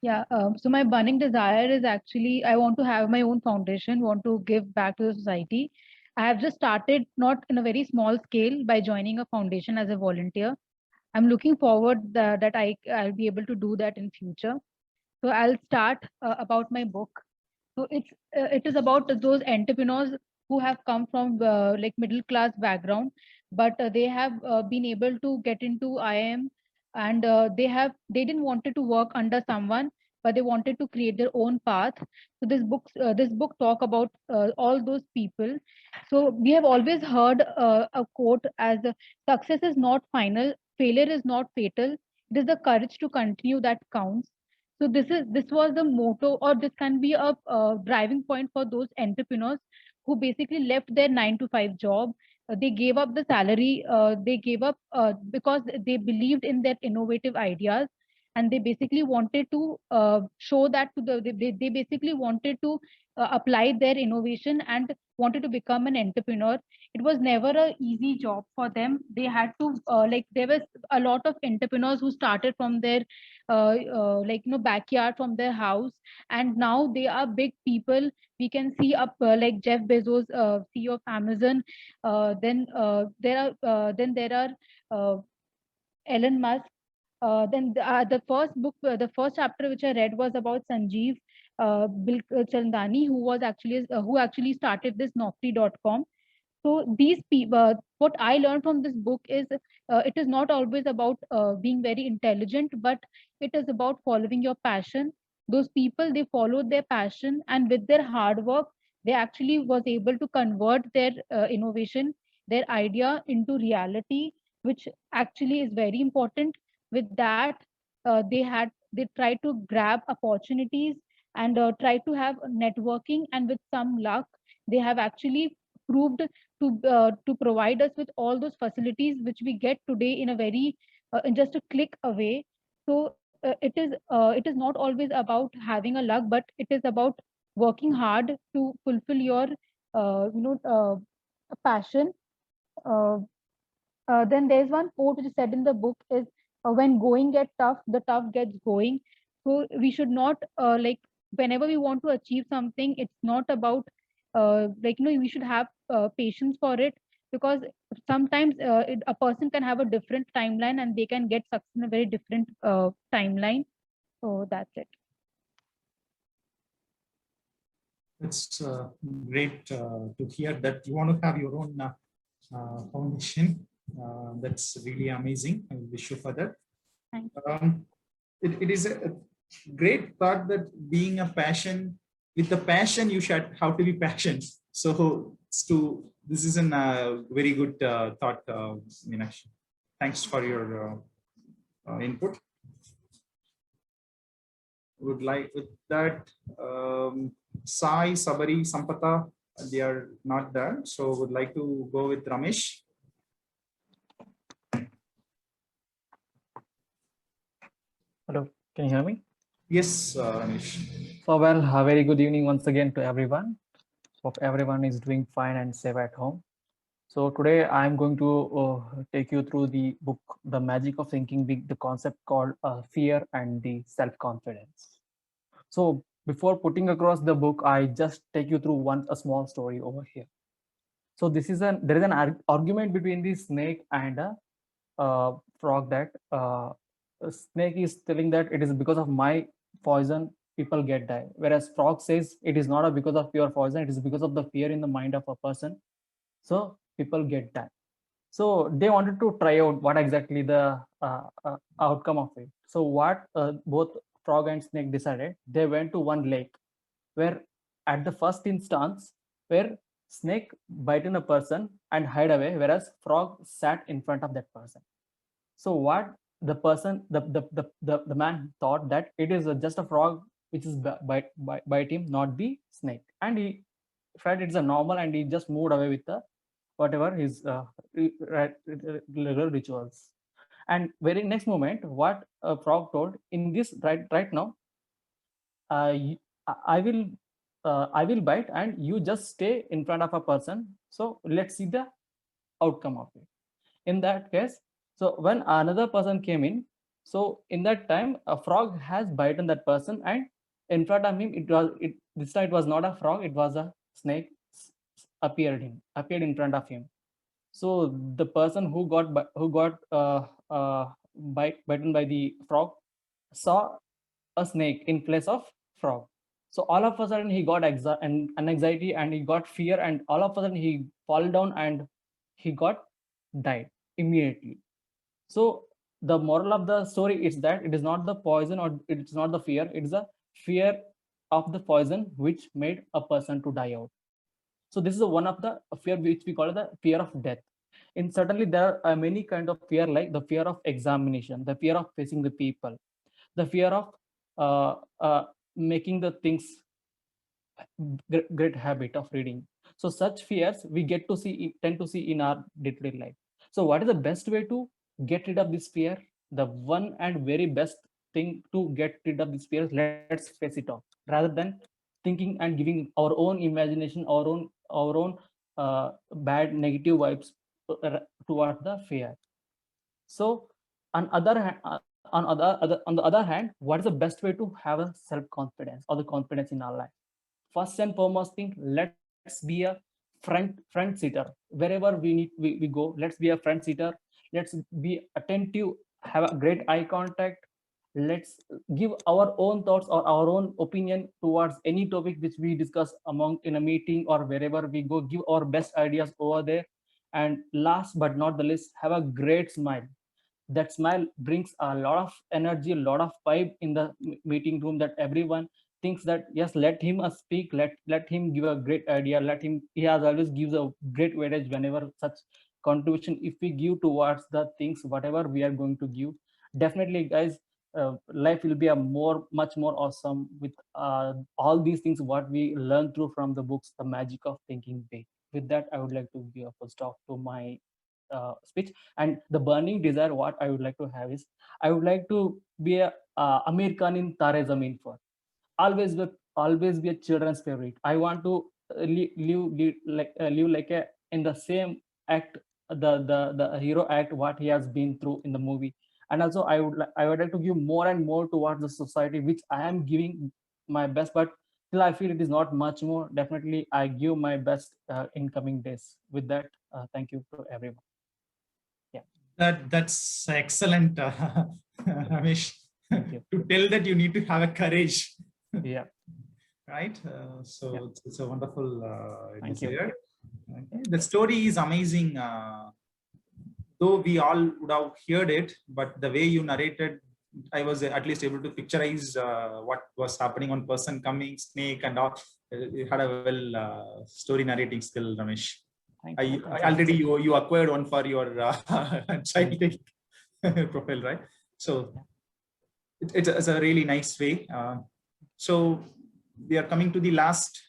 [SPEAKER 8] Yeah. So my burning desire is actually, I want to have my own foundation, want to give back to the society. I have just started, not in a very small scale, by joining a foundation as a volunteer. I'm looking forward that I'll be able to do that in future. So I'll start about my book. So it is about those entrepreneurs who have come from like middle class background, but they have been able to get into IIM, and they didn't wanted to work under someone, but they wanted to create their own path. So this book talk about all those people. So we have always heard a quote as success is not final, failure is not fatal. It is the courage to continue that counts. So this was the motto, or this can be a driving point for those entrepreneurs who basically left their 9 to 5 job. They gave up the salary. They gave up because they believed in their innovative ideas, and they basically wanted to show that to they basically wanted to apply their innovation and wanted to become an entrepreneur. It was never a easy job for them. They had to like there was a lot of entrepreneurs who started from their backyard, from their house, and now they are big people. We can see up like Jeff Bezos, CEO of Amazon. Then there are Elon Musk. Then the first book, the first chapter which I read was about Sanjeev Chandani, who actually started this Naukri.com. So these people, what I learned from this book is it is not always about being very intelligent, but it is about following your passion. Those people, they followed their passion, and with their hard work, they actually was able to convert their innovation, their idea into reality, which actually is very important. With that, they tried to grab opportunities and try to have networking, and with some luck, they have actually proved to provide us with all those facilities which we get today in a very in just a click away. So it is not always about having a luck, but it is about working hard to fulfill your a passion. Uh, then there's one quote which is said in the book is when going gets tough, the tough gets going. So we should not like whenever we want to achieve something, it's not about we should have patience for it, because sometimes a person can have a different timeline and they can get success in a very different timeline. So that's it.
[SPEAKER 1] It's great to hear that you want to have your own foundation. That's really amazing. I wish you for that.
[SPEAKER 8] Thank
[SPEAKER 1] It is a great thought that being a passion, with the passion, you should have to be passionate. So this is a very good thought, Meenakshi. Thanks for your input. Would like with that, Sai, Sabari, Sampata, they are not there. So would like to go with Ramesh.
[SPEAKER 9] Hello, can you hear me?
[SPEAKER 1] Yes, Ramesh.
[SPEAKER 9] So, well, a very good evening once again to everyone. Hope everyone is doing fine and safe at home. So today I'm going to take you through the book, The Magic of Thinking Big, the concept called Fear and the Self-Confidence. So before putting across the book, I just take you through a small story over here. So there is an argument between the snake and a frog that a snake is telling that it is because of my poison people get die, whereas frog says it is not because of your poison, it is because of the fear in the mind of a person, so people get that. So they wanted to try out what exactly the outcome of it. So what both frog and snake decided, they went to one lake where at the first instance where snake bite in a person and hide away, whereas frog sat in front of that person. So what the person, the man thought that it is just a frog which is bite him, not the snake, and he felt it's a normal, and he just moved away with the whatever his regular rituals. And very next moment, what a frog told in this right now, I will bite and you just stay in front of a person. So let's see the outcome of it. In that case, so when another person came in, so in that time a frog has bitten that person, and in front of him this time it was not a frog, it was a snake appeared in front of him. So the person who got bitten by the frog saw a snake in place of frog. So all of a sudden he got anxiety and he got fear, and all of a sudden he fall down and he got died immediately. So the moral of the story is that it is not the poison or it's not the fear, it's the fear of the poison which made a person to die out. So this is one of the fear which we call the fear of death. And certainly there are many kind of fear, like the fear of examination, the fear of facing the people, the fear of making the things great habit of reading. So such fears we tend to see in our day-to-day life. So what is the best way to get rid of this fear? The one and very best thing to get rid of this fear, let's face it off, rather than thinking and giving our own imagination, our own bad negative vibes towards the fear. So on the other hand, what is the best way to have a self-confidence or the confidence in our life? First and foremost thing, let's be a front seater wherever we go. Let's be a front seater. Let's be attentive, have a great eye contact. Let's give our own thoughts or our own opinion towards any topic which we discuss in a meeting or wherever we go. Give our best ideas over there. And last but not the least, have a great smile. That smile brings a lot of energy, a lot of vibe in the meeting room, that everyone thinks that yes, let him speak, let him give a great idea, he has always gives a great weightage whenever such contribution if we give towards the things whatever we are going to give. Definitely guys, life will be a much more awesome with all these things what we learn through from the books, The Magic of Thinking Big. With that, I would like to give a full stop to my speech. And the burning desire what I would like to have is, I would like to be a Amir Khan in Tare Zameen Par. Always be a children's favorite. I want to live like a in the same act, the hero act what he has been through in the movie. And also I would like to give more and more towards the society, which I am giving my best, but still I feel it is not much more. Definitely I give my best in coming days. With that, thank you to everyone.
[SPEAKER 1] That's excellent, Ramesh. To tell that you need to have a courage.
[SPEAKER 9] Yeah.
[SPEAKER 1] Right. So it's a wonderful
[SPEAKER 9] Thank you.
[SPEAKER 1] desire. Okay. The story is amazing. Though we all would have heard it, but the way you narrated, I was at least able to picturize what was happening on person coming, snake, and all. You had a well story narrating skill, Ramesh. I already you acquired one for your child profile, right? So it's a really nice way. So we are coming to the last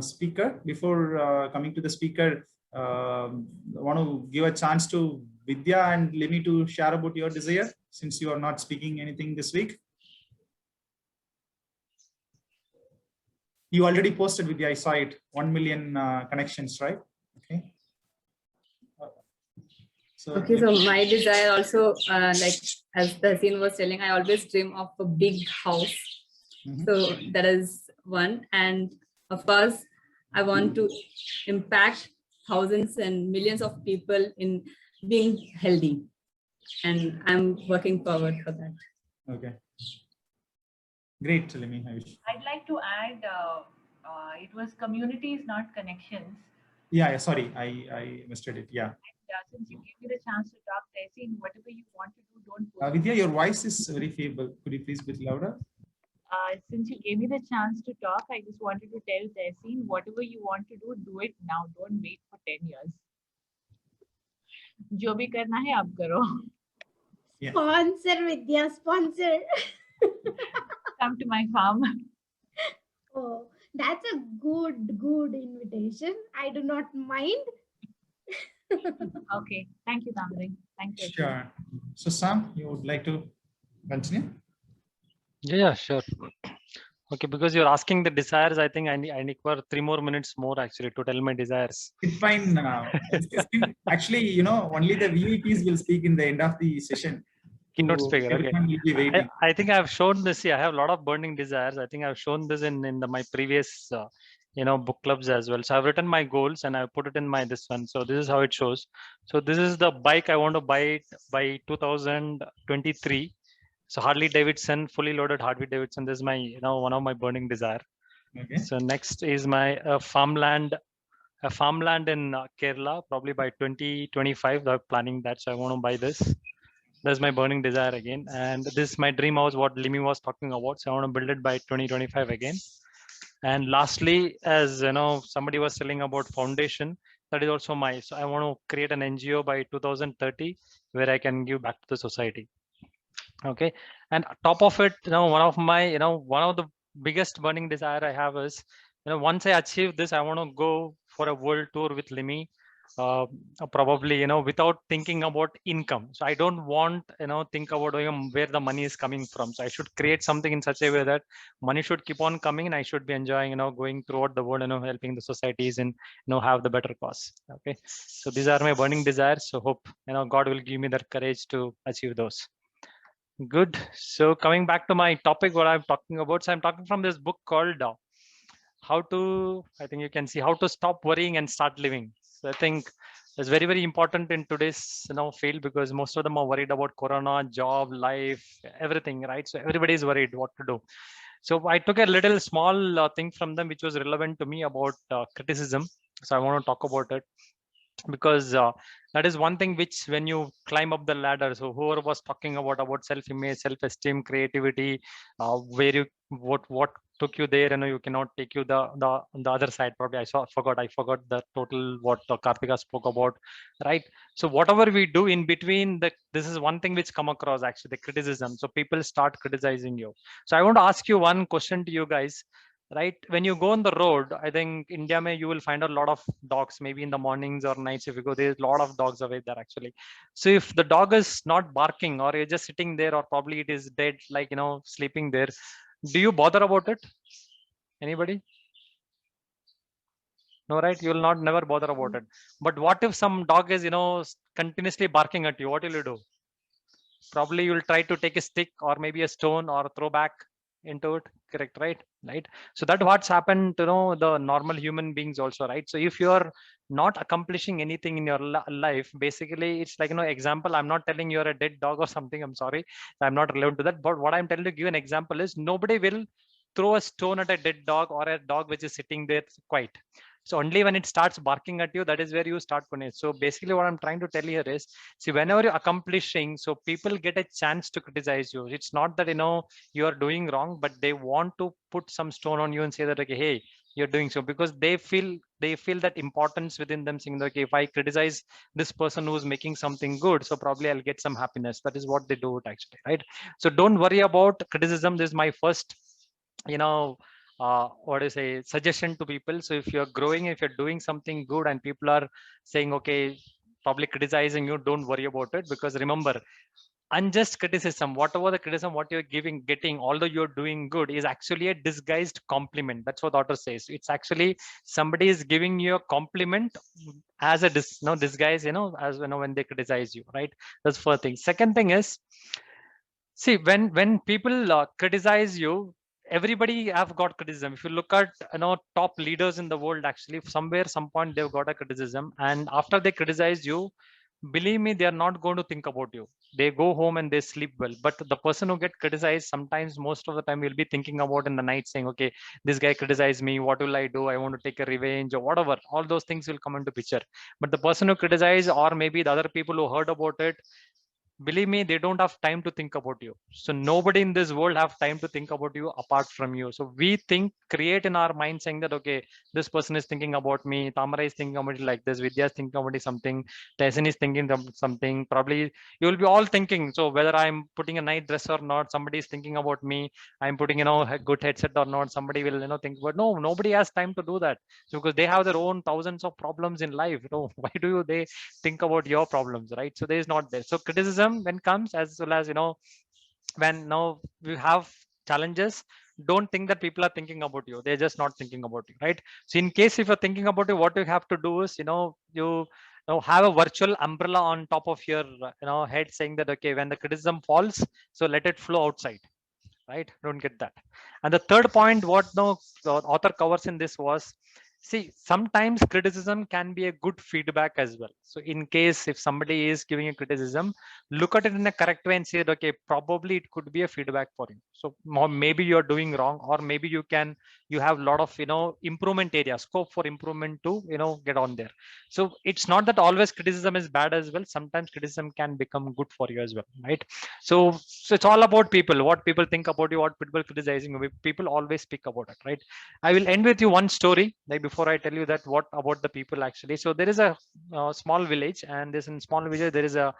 [SPEAKER 1] speaker. Before coming to the speaker, I want to give a chance to Vidya and Limi to share about your desire, since you are not speaking anything this week. You already posted, Vidya, I saw it, 1 million connections, right? Okay.
[SPEAKER 10] So my desire also, like as the scene was telling, I always dream of a big house. So that is one. And of course, I want to impact thousands and millions of people in being healthy. And I'm working forward for that.
[SPEAKER 1] Okay. Great, Limi.
[SPEAKER 11] I'd like to add, it was communities, not connections.
[SPEAKER 1] Yeah, sorry, I misread it. Yeah.
[SPEAKER 11] Since you gave me the chance to talk, Tehseen, whatever you want to do, don't.
[SPEAKER 1] Vidya, your voice is very feeble. Could you please be louder?
[SPEAKER 11] Since you gave me the chance to talk, I just wanted to tell Tehseen, whatever you want to do it now. Don't wait for 10 years. जो भी करना है आप करो.
[SPEAKER 3] Sponsor, Vidya, sponsor.
[SPEAKER 11] Come to my farm.
[SPEAKER 3] Oh, that's a good invitation. I do not mind.
[SPEAKER 11] Okay, thank you, Damri. Thank you.
[SPEAKER 1] Sure. So Sam, you would like to continue?
[SPEAKER 4] Yeah, sure. Okay, because you're asking the desires, I think I need for 3 more minutes more actually to tell my desires.
[SPEAKER 1] It's fine. Actually, you know, only the VIPs will speak in the end of the session.
[SPEAKER 4] Keynote speaker. Okay. I think I've shown this. Yeah, I have a lot of burning desires. I think I've shown this in my previous book clubs as well. So I've written my goals and I put it in this one. So this is how it shows. So this is the bike I want to buy it by 2023. So Harley Davidson, fully loaded Harley Davidson. This is my one of my burning desire.
[SPEAKER 1] Okay.
[SPEAKER 4] So next is my farmland in Kerala, probably by 2025. I'm planning that. So I want to buy this. That's my burning desire again. And this is my dream house, what Limi was talking about. So I want to build it by 2025 again. And lastly, as somebody was telling about foundation, that is also so I want to create an NGO by 2030 where I can give back to the society. Okay. And top of it, one of the biggest burning desire I have is, once I achieve this, I want to go for a world tour with Limi. Probably without thinking about income. So I don't want think about where the money is coming from. So I should create something in such a way that money should keep on coming and I should be enjoying going throughout the world helping the societies and have the better cause. Okay, so these are my burning desires. So hope God will give me that courage to achieve those. Good. So coming back to my topic, what I'm talking about. So I'm talking from this book called I think you can see How to Stop Worrying and Start Living. So I think it's very, very important in today's field, because most of them are worried about corona, job, life, everything, right? So everybody is worried what to do. So I took a little small thing from them, which was relevant to me about criticism. So I want to talk about it, because that is one thing which, when you climb up the ladder, so whoever was talking about self-image, self-esteem, creativity, where what took you there, you cannot take you the other side. Probably I forgot the total what Karthika spoke about, right? So whatever we do in between, this is one thing which come across actually, the criticism. So people start criticizing you. So I want to ask you one question to you guys. Right, when you go on the road, I think India you will find a lot of dogs, maybe in the mornings or nights. If you go, there's a lot of dogs away there actually. So if the dog is not barking, or you're just sitting there, or probably it is dead, like sleeping there, do you bother about it? Anybody? No, right? You will not never bother about it. But what if some dog is, continuously barking at you? What will you do? Probably you'll try to take a stick or maybe a stone or throw back into it. Correct, right? So that what's happened to the normal human beings also, right? So if you're not accomplishing anything in your life, basically it's like, example, I'm not telling you're a dead dog or something, I'm sorry, I'm not relevant to that, but what I'm telling to give an example is nobody will throw a stone at a dead dog or a dog which is sitting there quiet. So only when it starts barking at you, that is where you start putting it. So basically what I'm trying to tell here is, see, whenever you're accomplishing, so people get a chance to criticize you. It's not that, you are doing wrong, but they want to put some stone on you and say that, okay, hey, you're doing so, because they feel that importance within them, saying that, okay, if I criticize this person who's making something good, so probably I'll get some happiness. That is what they do it actually, right? So don't worry about criticism. This is my first, what is a suggestion to people. So if you're growing, if you're doing something good and people are saying, okay, probably criticizing you, don't worry about it, because remember, unjust criticism, whatever the criticism what you're getting, although you're doing good, is actually a disguised compliment. That's what the author says. It's actually somebody is giving you a compliment as a disguise, as when they criticize you, right? That's first thing. Second thing is, see, when people criticize you, everybody have got criticism. If you look at top leaders in the world, actually somewhere some point they've got a criticism, and after they criticize you, believe me, they are not going to think about you. They go home and they sleep well. But the person who get criticized, sometimes most of the time will be thinking about in the night, saying, okay, this guy criticized me, what will I do? I want to take a revenge or whatever. All those things will come into picture. But the person who criticized, or maybe the other people who heard about it, believe me, they don't have time to think about you. So nobody in this world have time to think about you apart from you. So we create in our mind, saying that, okay, this person is thinking about me, Tamara is thinking about it like this, Vidya is thinking about it something, Tyson is thinking something. Probably you will be all thinking, so whether I'm putting a nice dress or not, somebody is thinking about me, I'm putting a good headset or not, somebody will think. But no, nobody has time to do that. So because they have their own thousands of problems in life, why do they think about your problems, right? So there is not there. So criticism when comes, as well as when now we have challenges, don't think that people are thinking about you. They're just not thinking about you, right? So in case if you're thinking about it, what you have to do is you have a virtual umbrella on top of your head, saying that, okay, when the criticism falls, so let it flow outside, right? Don't get that. And the third point what the author covers in this was, see, sometimes criticism can be a good feedback as well. So in case if somebody is giving a criticism, look at it in a correct way and say, okay, probably it could be a feedback for you. So maybe you're doing wrong, or maybe you have a lot of improvement area, scope for improvement to get on there. So it's not that always criticism is bad as well. Sometimes criticism can become good for you as well, right? So it's all about people, what people think about you, what people criticizing you. People always speak about it, right? I will end with you one story, like before I tell you that what about the people actually. So there is a small village, and this in small village there is a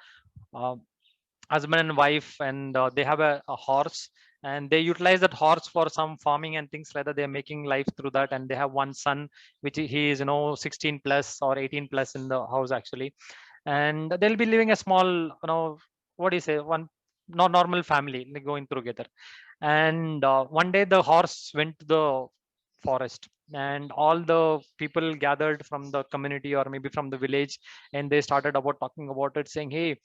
[SPEAKER 4] husband and wife, and they have a horse, and they utilize that horse for some farming and things like that. They're making life through that, and they have one son, which he is 16 plus or 18 plus in the house actually, and they'll be living a small what do you say, one not normal family going together. And one day the horse went to the forest, and all the people gathered from the community or maybe from the village, and they started about talking about it, saying, hey,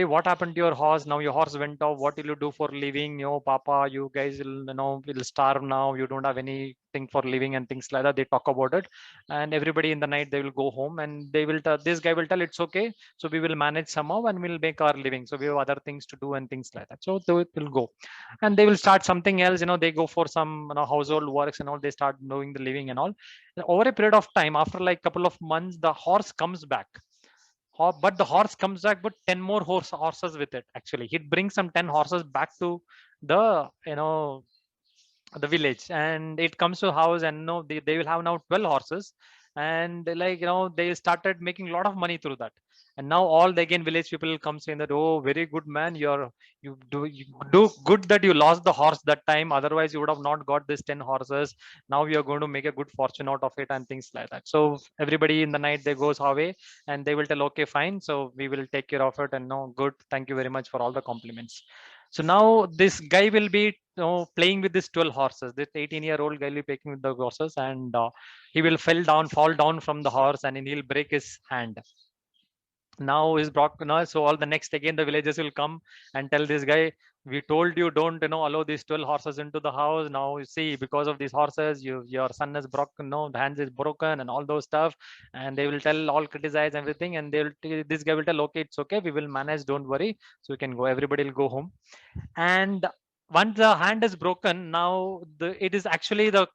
[SPEAKER 4] what happened to your horse? Now your horse went off. What will you do for living? Papa, you guys will starve now. You don't have anything for living and things like that. They talk about it, and everybody in the night they will go home, and they will this guy will tell, it's okay. So we will manage somehow and we'll make our living. So we have other things to do and things like that. So they will go, and they will start something else. They go for some household works and all. They start doing the living and all. And over a period of time, after like couple of months, the horse comes back. But the horse comes back, but 10 more horses with it. Actually, he'd bring some 10 horses back to the the village, and it comes to house, and they will have now 12 horses, and like they started making a lot of money through that. And now all the again village people come saying that, oh, very good man, you do good that you lost the horse that time, otherwise you would have not got this 10 horses. Now you are going to make a good fortune out of it and things like that. So everybody in the night they goes away, and they will tell, okay, fine, so we will take care of it, and no, good, thank you very much for all the compliments. So now this guy will be playing with these 12 horses. This 18-year-old guy will be playing with the horses, and he will fall down from the horse, and he'll break his hand. Now is broken. So all the next again the villagers will come and tell this guy, we told you don't allow these 12 horses into the house. Now you see, because of these horses, your son is broken, the hands is broken and all those stuff. And they will criticize everything, and this guy will tell, okay, it's okay, we will manage, don't worry, so we can go, everybody will go home. And once the hand is broken, now it is actually the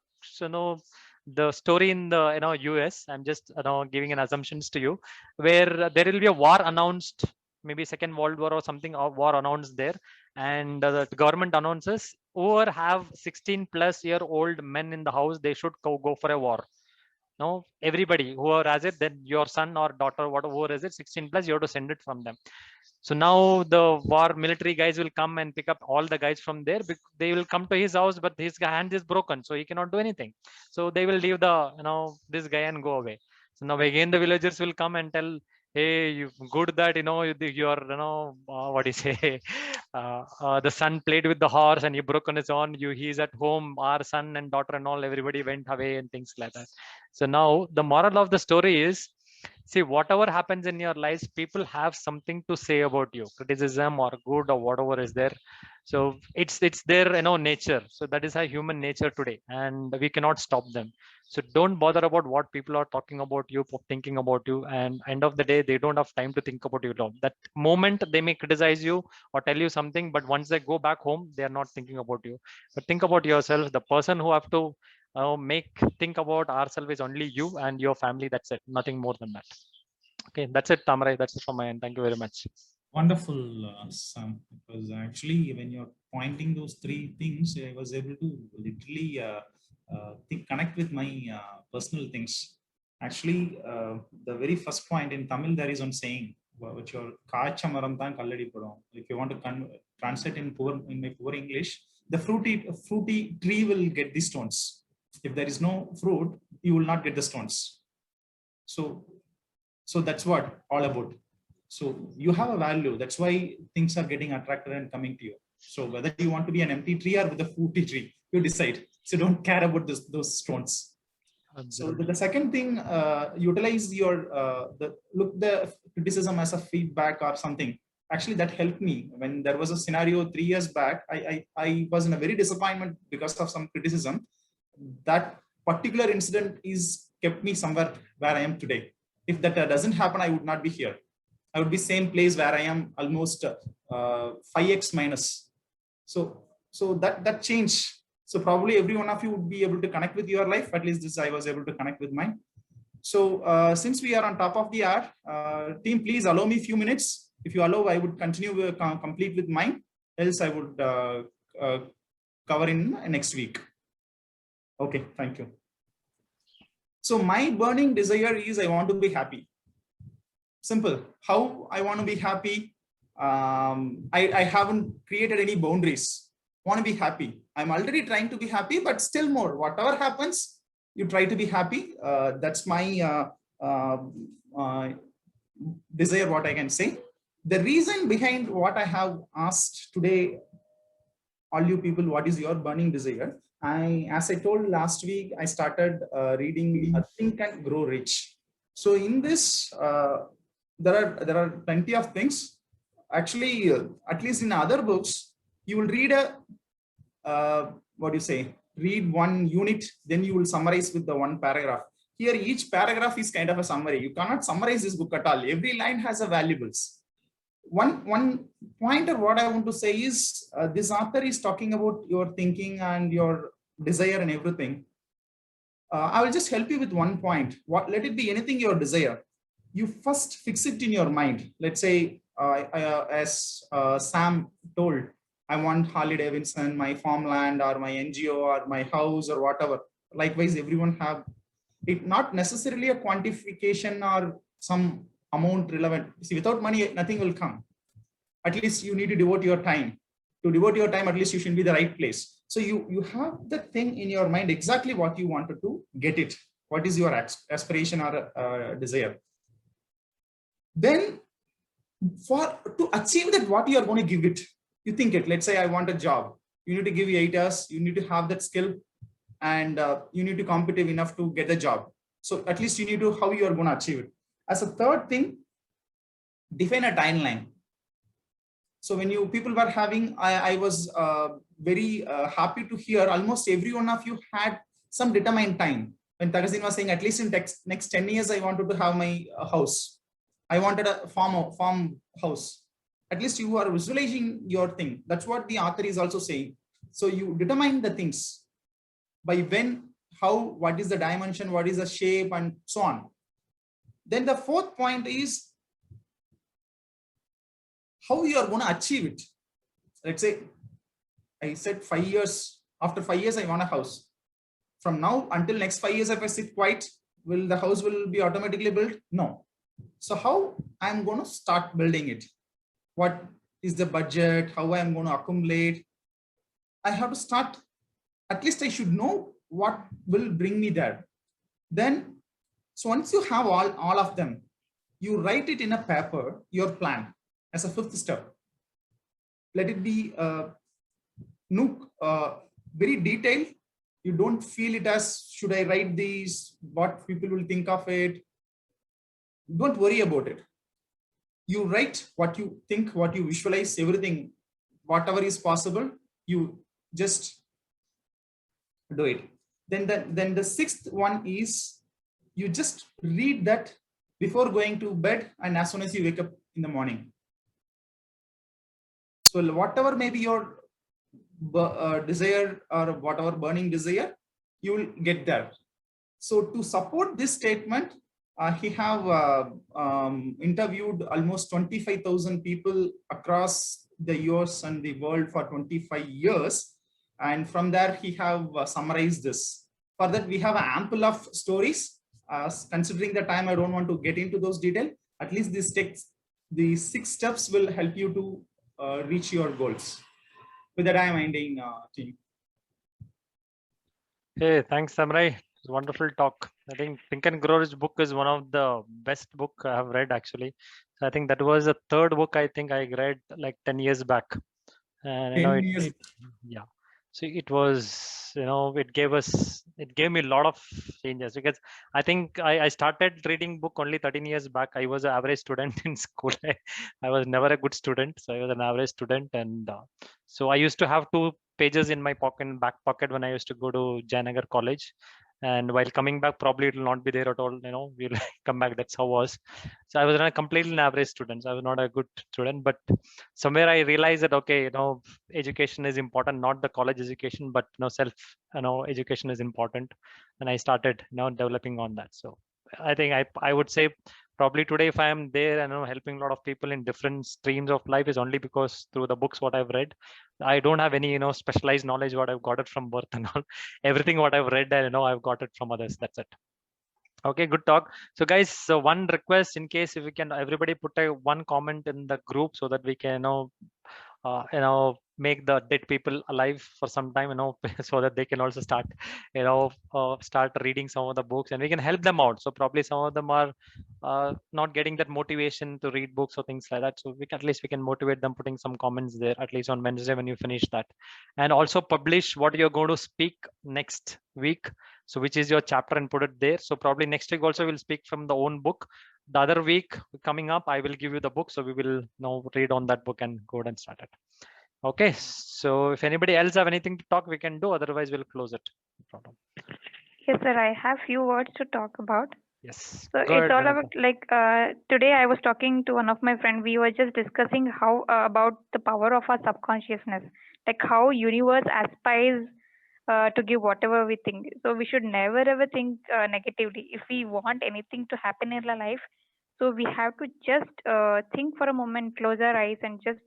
[SPEAKER 4] story in the US. I'm just giving an assumptions to you, where there will be a war announced, maybe Second World War or something, or war announced there, and the government announces whoever have 16-plus-year-old men in the house, they should go for a war. No, everybody whoever has it, then your son or daughter, whatever is it, 16 plus, you have to send it from them. So now the military guys will come and pick up all the guys from there. They will come to his house, but his hand is broken, so he cannot do anything. So they will leave this guy and go away. So now again the villagers will come and tell, hey, you good that what do you say, the son played with the horse and he broke on his own. He's at home, our son and daughter and all, everybody went away and things like that. So now the moral of the story is, see, whatever happens in your lives, people have something to say about you, criticism or good or whatever is there. So it's their nature. So that is how human nature today, and we cannot stop them. So don't bother about what people are talking about you, thinking about you, and end of the day, they don't have time to think about you at all. That moment they may criticize you or tell you something, but once they go back home, they are not thinking about you. But think about yourself. The person who have to think about ourselves is only you and your family. That's it, nothing more than that. Okay, that's it, Tamarai. That's it from my end. Thank you very much.
[SPEAKER 1] Wonderful, Sam. Because actually, when you're pointing those three things, I was able to literally connect with my personal things. Actually, the very first point in Tamil, there is one saying, which your if you want to translate in my poor English, the fruity tree will get the stones. If there is no fruit, you will not get the stones. So that's what all about. So you have a value. That's why things are getting attracted and coming to you. So whether you want to be an empty tree or with a fruity tree, you decide. So don't care about those stones. So the second thing, utilize your the criticism as a feedback or something. Actually, that helped me when there was a scenario 3 years back. I was in a very disappointment because of some criticism. That particular incident is kept me somewhere where I am today. If that doesn't happen, I would not be here. I would be same place where I am, almost 5x minus. So that changed. So probably every one of you would be able to connect with your life. At least this I was able to connect with mine. So since we are on top of the hour, team, please allow me a few minutes. If you allow, I would continue complete with mine. Else I would cover in next week. Okay, thank you. So my burning desire is I want to be happy. Simple. How I want to be happy? I haven't created any boundaries. Want to be happy. I'm already trying to be happy, but still more. Whatever happens, you try to be happy. That's my desire, what I can say. The reason behind what I have asked today, all you people, what is your burning desire? As I told last week, I started reading Think and Grow Rich. So in this, there are plenty of things. Actually, at least in other books, you will read read one unit, then you will summarize with the one paragraph. Here, each paragraph is kind of a summary. You cannot summarize this book at all. Every line has a valuables. One pointer, what I want to say is, this author is talking about your thinking and your desire and everything. I will just help you with one point. Let it be anything your desire. You first fix it in your mind. Let's say, as Sam told, I want Harley Davidson, my farmland, or my NGO, or my house, or whatever. Likewise, everyone have it. Not necessarily a quantification or some amount relevant. See, without money, nothing will come. At least you need to devote your time. To devote your time, at least you should be the right place. So you have the thing in your mind, exactly what you wanted to get it. What is your aspiration or desire? Then to achieve that, what you are going to give it. you think it. Let's say I want a job. You need to give you 8 hours. You need to have that skill, and you need to be competitive enough to get the job. So at least you need to how you are going to achieve it. As a third thing, define a timeline. So when you people were having, I was very happy to hear almost every one of you had some determined time. When Tagasin was saying, at least in next 10 years, I wanted to have my house. I wanted a farm house. At least you are visualizing your thing. That's what the author is also saying. So you determine the things by when, how, what is the dimension, what is the shape, and so on. Then the fourth point is how you are going to achieve it. Let's say I said 5 years, after 5 years, I want a house. From now until next 5 years, if I sit quiet, will the house will be automatically built? No. So how I'm going to start building it? What is the budget? How I'm going to accumulate? I have to start, at least I should know what will bring me there. Then, so once you have all of them, you write it in a paper, your plan as a fifth step. Let it be very detailed. You don't feel it as, should I write these? What people will think of it? Don't worry about it. You write what you think, what you visualize, everything, whatever is possible, you just do it. Then the sixth one is you just read that before going to bed and as soon as you wake up in the morning. So whatever may be your desire or whatever burning desire, you will get there. So to support this statement, he have interviewed almost 25,000 people across the US and the world for 25 years. And from there, he have summarized this. For that, we have an ample of stories. Considering the time, I don't want to get into those details. At least this text, the 6 steps will help you to reach your goals. With that, I am ending, team.
[SPEAKER 4] Hey, thanks, Samurai. It's a wonderful talk. I think Think and Grow Rich book is one of the best book I have read, actually. So I think that was the third book I think I read like 10 years back. And you know, yeah. So it was, you know, it gave me a lot of changes, because I think I started reading book only 13 years back. I was an average student in school. I was never a good student. So I was an average student. And so I used to have 2 pages in my back pocket when I used to go to Jayanagar College. And while coming back, probably it will not be there at all. You know, we'll come back. That's how it was. So I was not completely an average student. So I was not a good student, but somewhere I realized that, okay, you know, education is important, not the college education, but, you know, self, you know, education is important. And I started, you know, developing on that. So I think I would say probably today, if I am there and, you know, helping a lot of people in different streams of life, is only because through the books, what I've read. I don't have any, you know, specialized knowledge, what I've got it from birth and all. Everything what I've read, and, you know, I've got it from others. That's it. Okay, good talk. So guys, so one request, in case if we can, everybody put one comment in the group so that we can, you know, make the dead people alive for some time, you know, so that they can also start, you know, start reading some of the books, and we can help them out. So probably some of them are not getting that motivation to read books or things like that. So we can, at least we can motivate them, putting some comments there, at least on Wednesday when you finish that. And also publish what you're going to speak next week. So which is your chapter, and put it there. So probably next week also we'll speak from the own book. The other week coming up, I will give you the book. So we will now read on that book and go ahead and start it. Okay. So if anybody else have anything to talk, we can do. Otherwise, we'll close it. No problem.
[SPEAKER 12] Yes, sir. I have few words to talk about.
[SPEAKER 4] Yes.
[SPEAKER 12] So it's all about, like, today I was talking to one of my friends. We were just discussing how about the power of our subconsciousness, like how universe aspires to give whatever we think. So we should never ever think negatively. If we want anything to happen in our life, so we have to just think for a moment, close our eyes, and just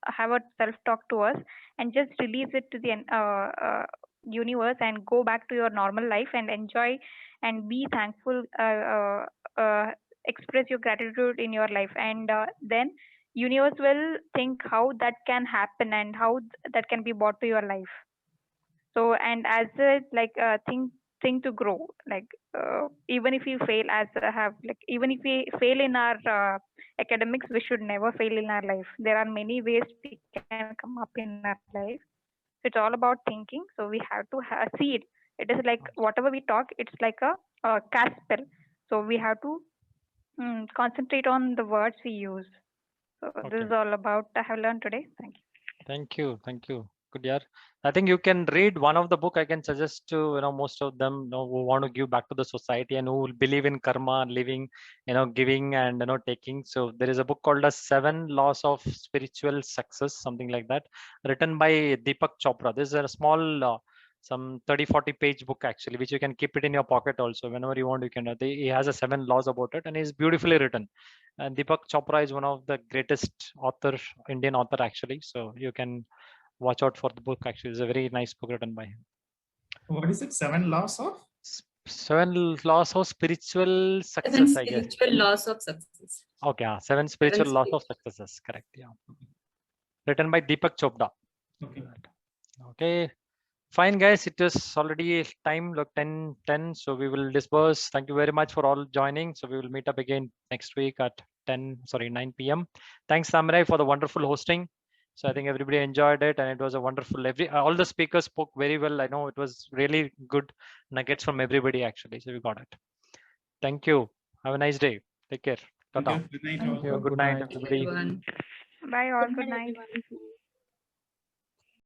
[SPEAKER 12] have a self-talk to us, and just release it to the universe, and go back to your normal life and enjoy and be thankful. Express your gratitude in your life, and then universe will think how that can happen and how that can be brought to your life. So, and as a, like think thing to grow. Like even if we fail as even if we fail in our academics, we should never fail in our life. There are many ways we can come up in our life. It's all about thinking. So we have to see it. It is like whatever we talk, it's like a cast spell. So we have to concentrate on the words we use. So this is all about I have learned today. Thank you.
[SPEAKER 4] Thank you. Thank you. Good, yeah. I think you can read one of the book. I can suggest to most of them who want to give back to the society and who will believe in karma, living, giving and taking. So there is a book called The 7 Laws of Spiritual Success, something like that, written by Deepak Chopra. This is a small some 30-40 page book actually, which you can keep it in your pocket also whenever you want. You can. He has a 7 laws about it, and it's beautifully written. And Deepak Chopra is one of the greatest Indian author actually. So you can watch out for the book. Actually, it's a very nice book written by him.
[SPEAKER 1] What is it? 7 laws of?
[SPEAKER 4] 7 laws of spiritual success, I guess.
[SPEAKER 10] Spiritual laws of success.
[SPEAKER 4] Okay, 7 spiritual laws of successes. Correct. Yeah. Written by Deepak Chopra.
[SPEAKER 1] Okay.
[SPEAKER 4] Okay. Fine, guys. It is already time, look, 10:10. So we will disperse. Thank you very much for all joining. So we will meet up again next week at 9 p.m. Thanks, Samurai, for the wonderful hosting. So I think everybody enjoyed it, and it was a wonderful. All the speakers spoke very well. I know it was really good nuggets from everybody actually. So we got it. Thank you. Have a nice day. Take care. Tata.
[SPEAKER 1] Good night.
[SPEAKER 4] Thank you. Good night, everybody.
[SPEAKER 12] Bye all. Good night.